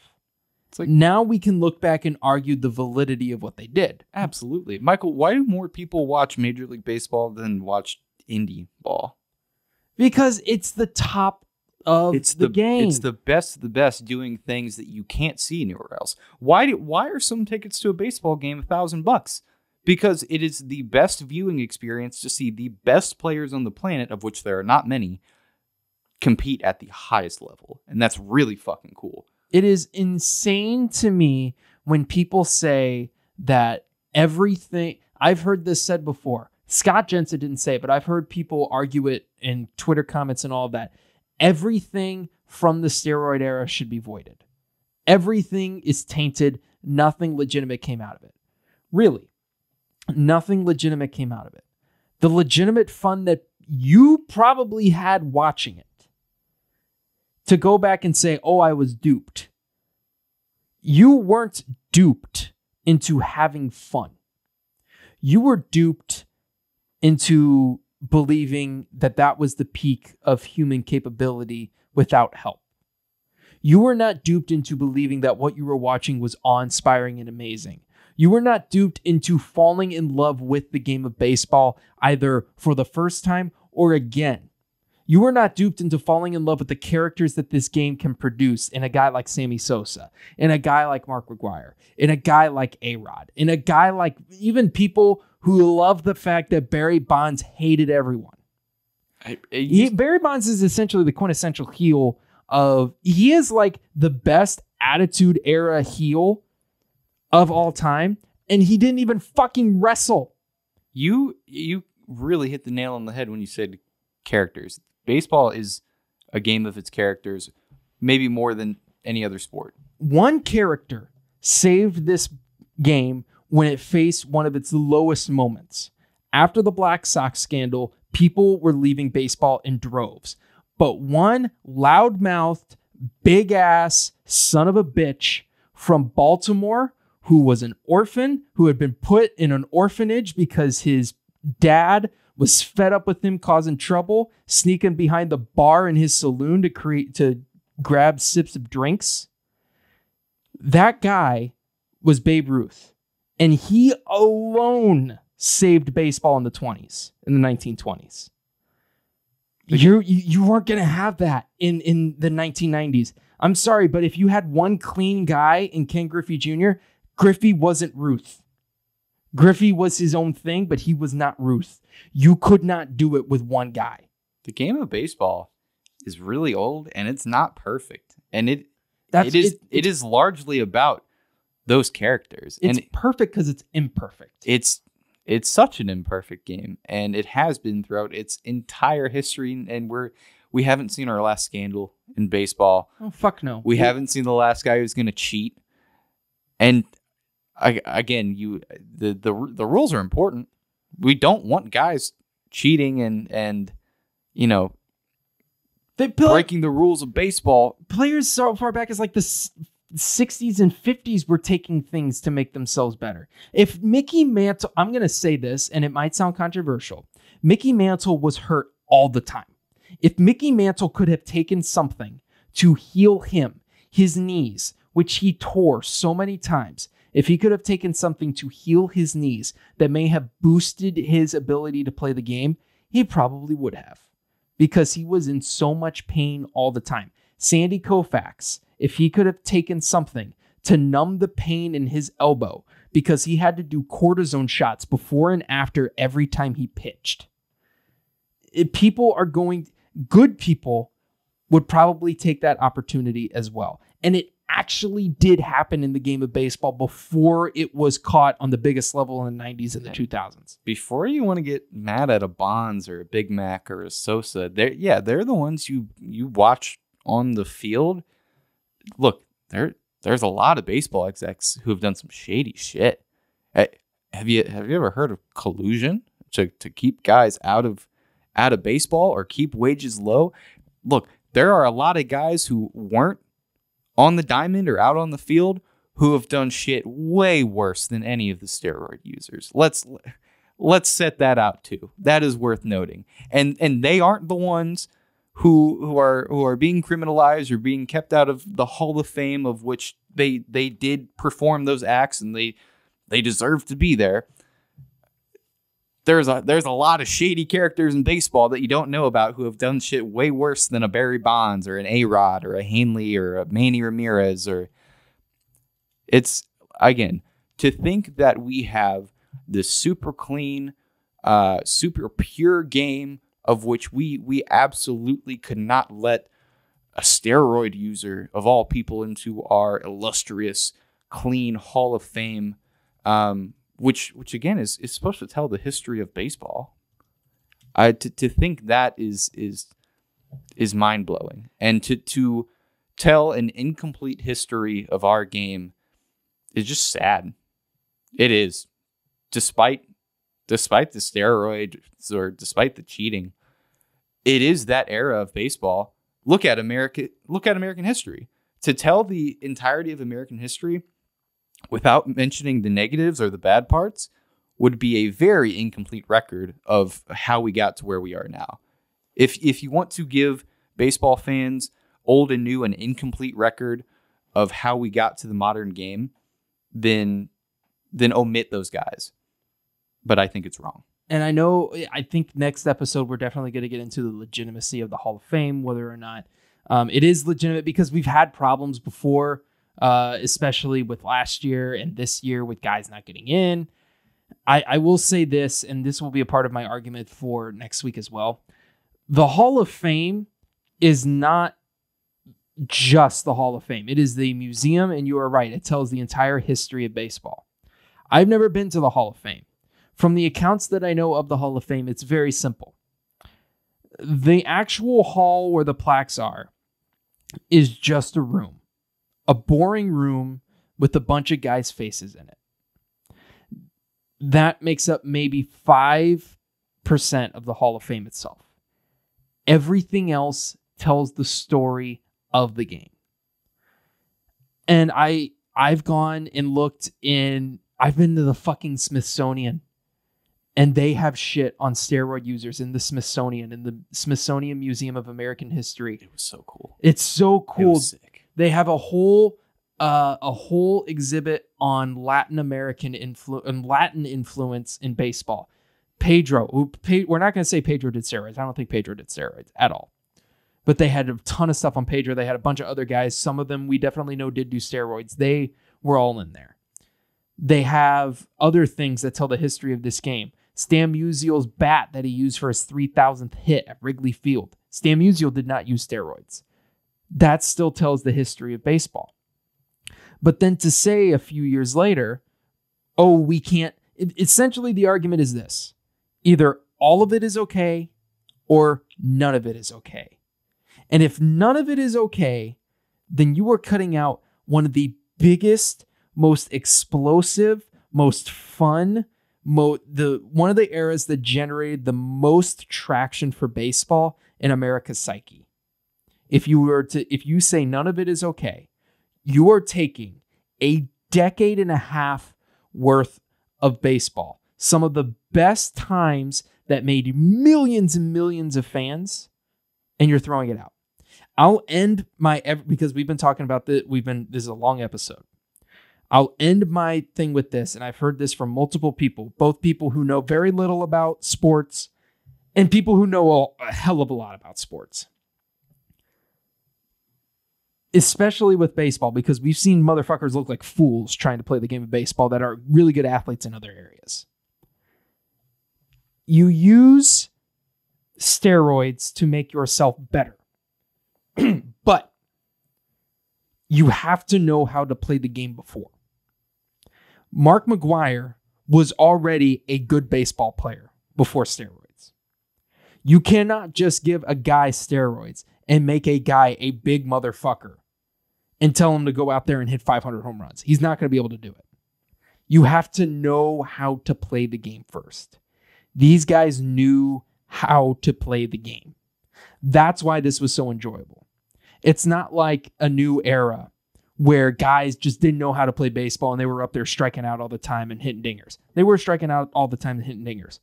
it's like, now we can look back and argue the validity of what they did. Absolutely. Michael, why do more people watch Major League Baseball than watch indie ball? Because it's the top of the game. It's the best of the best doing things that you can't see anywhere else. Why are some tickets to a baseball game $1,000? Because it is the best viewing experience to see the best players on the planet, of which there are not many, compete at the highest level. And that's really fucking cool. It is insane to me when people say that everything... I've heard this said before. Scott Jensen didn't say it, but I've heard people argue it in Twitter comments and all of that. Everything from the steroid era should be voided. Everything is tainted. Nothing legitimate came out of it. Really. Nothing legitimate came out of it. The legitimate fun that you probably had watching it, to go back and say, oh, I was duped. You weren't duped into having fun. You were duped into believing that that was the peak of human capability without help. You were not duped into believing that what you were watching was awe-inspiring and amazing. You were not duped into falling in love with the game of baseball, either for the first time or again. You were not duped into falling in love with the characters that this game can produce in a guy like Sammy Sosa, in a guy like Mark McGwire, in a guy like A-Rod, in a guy like even people who love the fact that Barry Bonds hated everyone. Barry Bonds is essentially the quintessential heel of... He is like the best Attitude Era heel of all time, and he didn't even fucking wrestle. You really hit the nail on the head when you said characters. Baseball is a game of its characters, maybe more than any other sport. One character saved this game when it faced one of its lowest moments. After the Black Sox scandal, people were leaving baseball in droves. But one loudmouthed, big-ass son of a bitch from Baltimore, who was an orphan, who had been put in an orphanage because his dad was fed up with him causing trouble, sneaking behind the bar in his saloon to grab sips of drinks. That guy was Babe Ruth. And he alone saved baseball in the 1920s. You weren't going to have that in the 1990s. I'm sorry, but if you had one clean guy in Ken Griffey Jr., Griffey wasn't Ruth. Griffey was his own thing, but he was not Ruth. You could not do it with one guy. The game of baseball is really old, and it's not perfect. And it is largely about those characters. It's and perfect because it's imperfect. It's such an imperfect game, and it has been throughout its entire history. And we haven't seen our last scandal in baseball. Oh fuck no. We haven't seen the last guy who's going to cheat. And again, the rules are important. We don't want guys cheating and breaking the rules of baseball. Players so far back as like the 60s and 50s were taking things to make themselves better. If Mickey Mantle, I'm going to say this, and it might sound controversial, Mickey Mantle was hurt all the time. If Mickey Mantle could have taken something to heal him, his knees, which he tore so many times, if he could have taken something to heal his knees that may have boosted his ability to play the game, he probably would have, because he was in so much pain all the time. Sandy Koufax, if he could have taken something to numb the pain in his elbow because he had to do cortisone shots before and after every time he pitched. Good people would probably take that opportunity as well. And it actually did happen in the game of baseball before it was caught on the biggest level in the 90s and the 2000s. Before you want to get mad at a Bonds or a Big Mac or a Sosa, they're the ones you watch on the field. Look, there's a lot of baseball execs who have done some shady shit. Have you ever heard of collusion to keep guys out of baseball or keep wages low? Look, there are a lot of guys who weren't on the diamond or out on the field who have done shit way worse than any of the steroid users. Let's set that out too. That is worth noting. And they aren't the ones who are being criminalized or being kept out of the Hall of Fame, of which they did perform those acts and they deserve to be there. There's a lot of shady characters in baseball that you don't know about who have done shit way worse than a Barry Bonds or an A-Rod or a Hanley or a Manny Ramirez. Or it's, again, to think that we have this super clean, super pure game of which we absolutely could not let a steroid user of all people into our illustrious, clean Hall of Fame, which again is supposed to tell the history of baseball. To think that is mind blowing, and to tell an incomplete history of our game is just sad. It is, despite the steroids or despite the cheating, it is that era of baseball. Look at American history. To tell the entirety of American history without mentioning the negatives or the bad parts would be a very incomplete record of how we got to where we are now. If you want to give baseball fans, old and new, an incomplete record of how we got to the modern game, then omit those guys. But I think it's wrong. And I think next episode, we're definitely going to get into the legitimacy of the Hall of Fame, whether or not it is legitimate, because we've had problems before, especially with last year and this year with guys not getting in. I will say this, and this will be a part of my argument for next week as well. The Hall of Fame is not just the Hall of Fame. It is the museum, and you are right. It tells the entire history of baseball. I've never been to the Hall of Fame. From the accounts that I know of the Hall of Fame, it's very simple. The actual hall where the plaques are is just a room. A boring room with a bunch of guys' faces in it. That makes up maybe 5% of the Hall of Fame itself. Everything else tells the story of the game. And I've gone and looked I've been to the fucking Smithsonian, and they have shit on steroid users in the Smithsonian, in the Smithsonian Museum of American History. It was so cool. It's so cool. It was sick. They have a whole exhibit on Latin American Latin influence in baseball. Pedro, we're not going to say Pedro did steroids. I don't think Pedro did steroids at all. But they had a ton of stuff on Pedro. They had a bunch of other guys. Some of them we definitely know did do steroids. They were all in there. They have other things that tell the history of this game. Stan Musial's bat that he used for his 3,000th hit at Wrigley Field. Stan Musial did not use steroids. That still tells the history of baseball. But then to say a few years later, oh, we can't... Essentially, the argument is this. Either all of it is okay or none of it is okay. And if none of it is okay, then you are cutting out one of the biggest, most explosive, most fun, one of the eras that generated the most traction for baseball in America's psyche. If you say none of it is okay, you are taking a decade and a half worth of baseball, some of the best times that made millions and millions of fans, and you're throwing it out. I'll end because we've been talking about this. This is a long episode. I'll end my thing with this, and I've heard this from multiple people, both people who know very little about sports and people who know a hell of a lot about sports. Especially with baseball, because we've seen motherfuckers look like fools trying to play the game of baseball that are really good athletes in other areas. You use steroids to make yourself better. But you have to know how to play the game before. Mark McGwire was already a good baseball player before steroids. You cannot just give a guy steroids and make a guy a big motherfucker and tell him to go out there and hit 500 home runs. He's not going to be able to do it. You have to know how to play the game first. These guys knew how to play the game. That's why this was so enjoyable. It's not like a new era where guys just didn't know how to play baseball and they were up there striking out all the time and hitting dingers. They were striking out all the time and hitting dingers,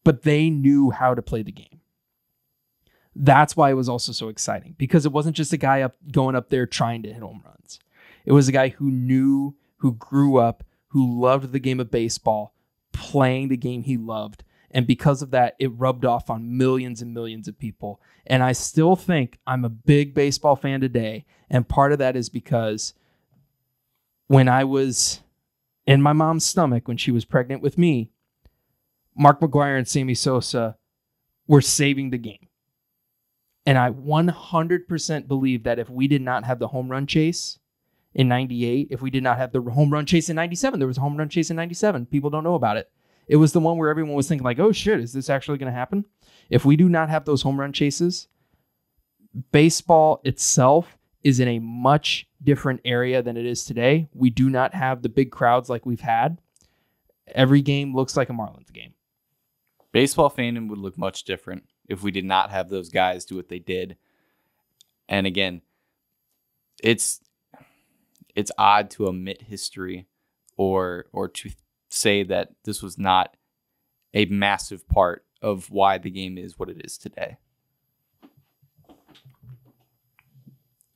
but they knew how to play the game. That's why it was also so exciting, because it wasn't just a guy going up there trying to hit home runs. It was a guy who knew, who grew up, who loved the game of baseball, playing the game he loved. And because of that, it rubbed off on millions and millions of people. And I still think I'm a big baseball fan today. And part of that is because when I was in my mom's stomach, when she was pregnant with me, Mark McGwire and Sammy Sosa were saving the game. And I 100% believe that if we did not have the home run chase in 98, if we did not have the home run chase in 97, there was a home run chase in 97. People don't know about it. It was the one where everyone was thinking like, oh shit, is this actually going to happen? If we do not have those home run chases, baseball itself is in a much different area than it is today. We do not have the big crowds like we've had. Every game looks like a Marlins game. Baseball fandom would look much different if we did not have those guys do what they did. And again, it's odd to omit history or to say that this was not a massive part of why the game is what it is today.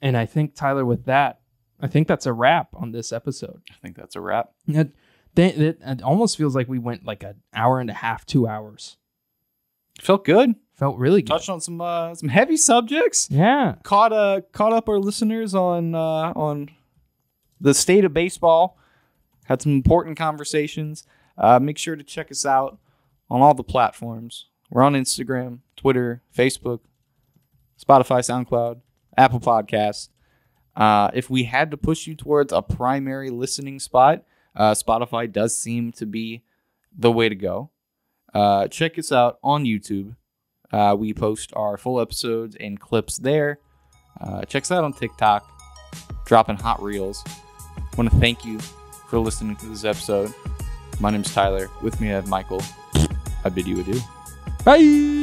And I think, Tyler, with that, I think that's a wrap on this episode. I think that's a wrap. It almost feels like we went like an hour and a half, 2 hours. Felt good. Felt really good. Touched on some heavy subjects. Yeah. Caught up our listeners on the state of baseball. Had some important conversations. Make sure to check us out on all the platforms. We're on Instagram, Twitter, Facebook, Spotify, SoundCloud, Apple Podcasts. If we had to push you towards a primary listening spot, Spotify does seem to be the way to go. Check us out on YouTube. We post our full episodes and clips there. Check us out on TikTok, dropping hot reels. I want to thank you for listening to this episode. My name's Tyler. With me, I have Michael. I bid you adieu. Bye.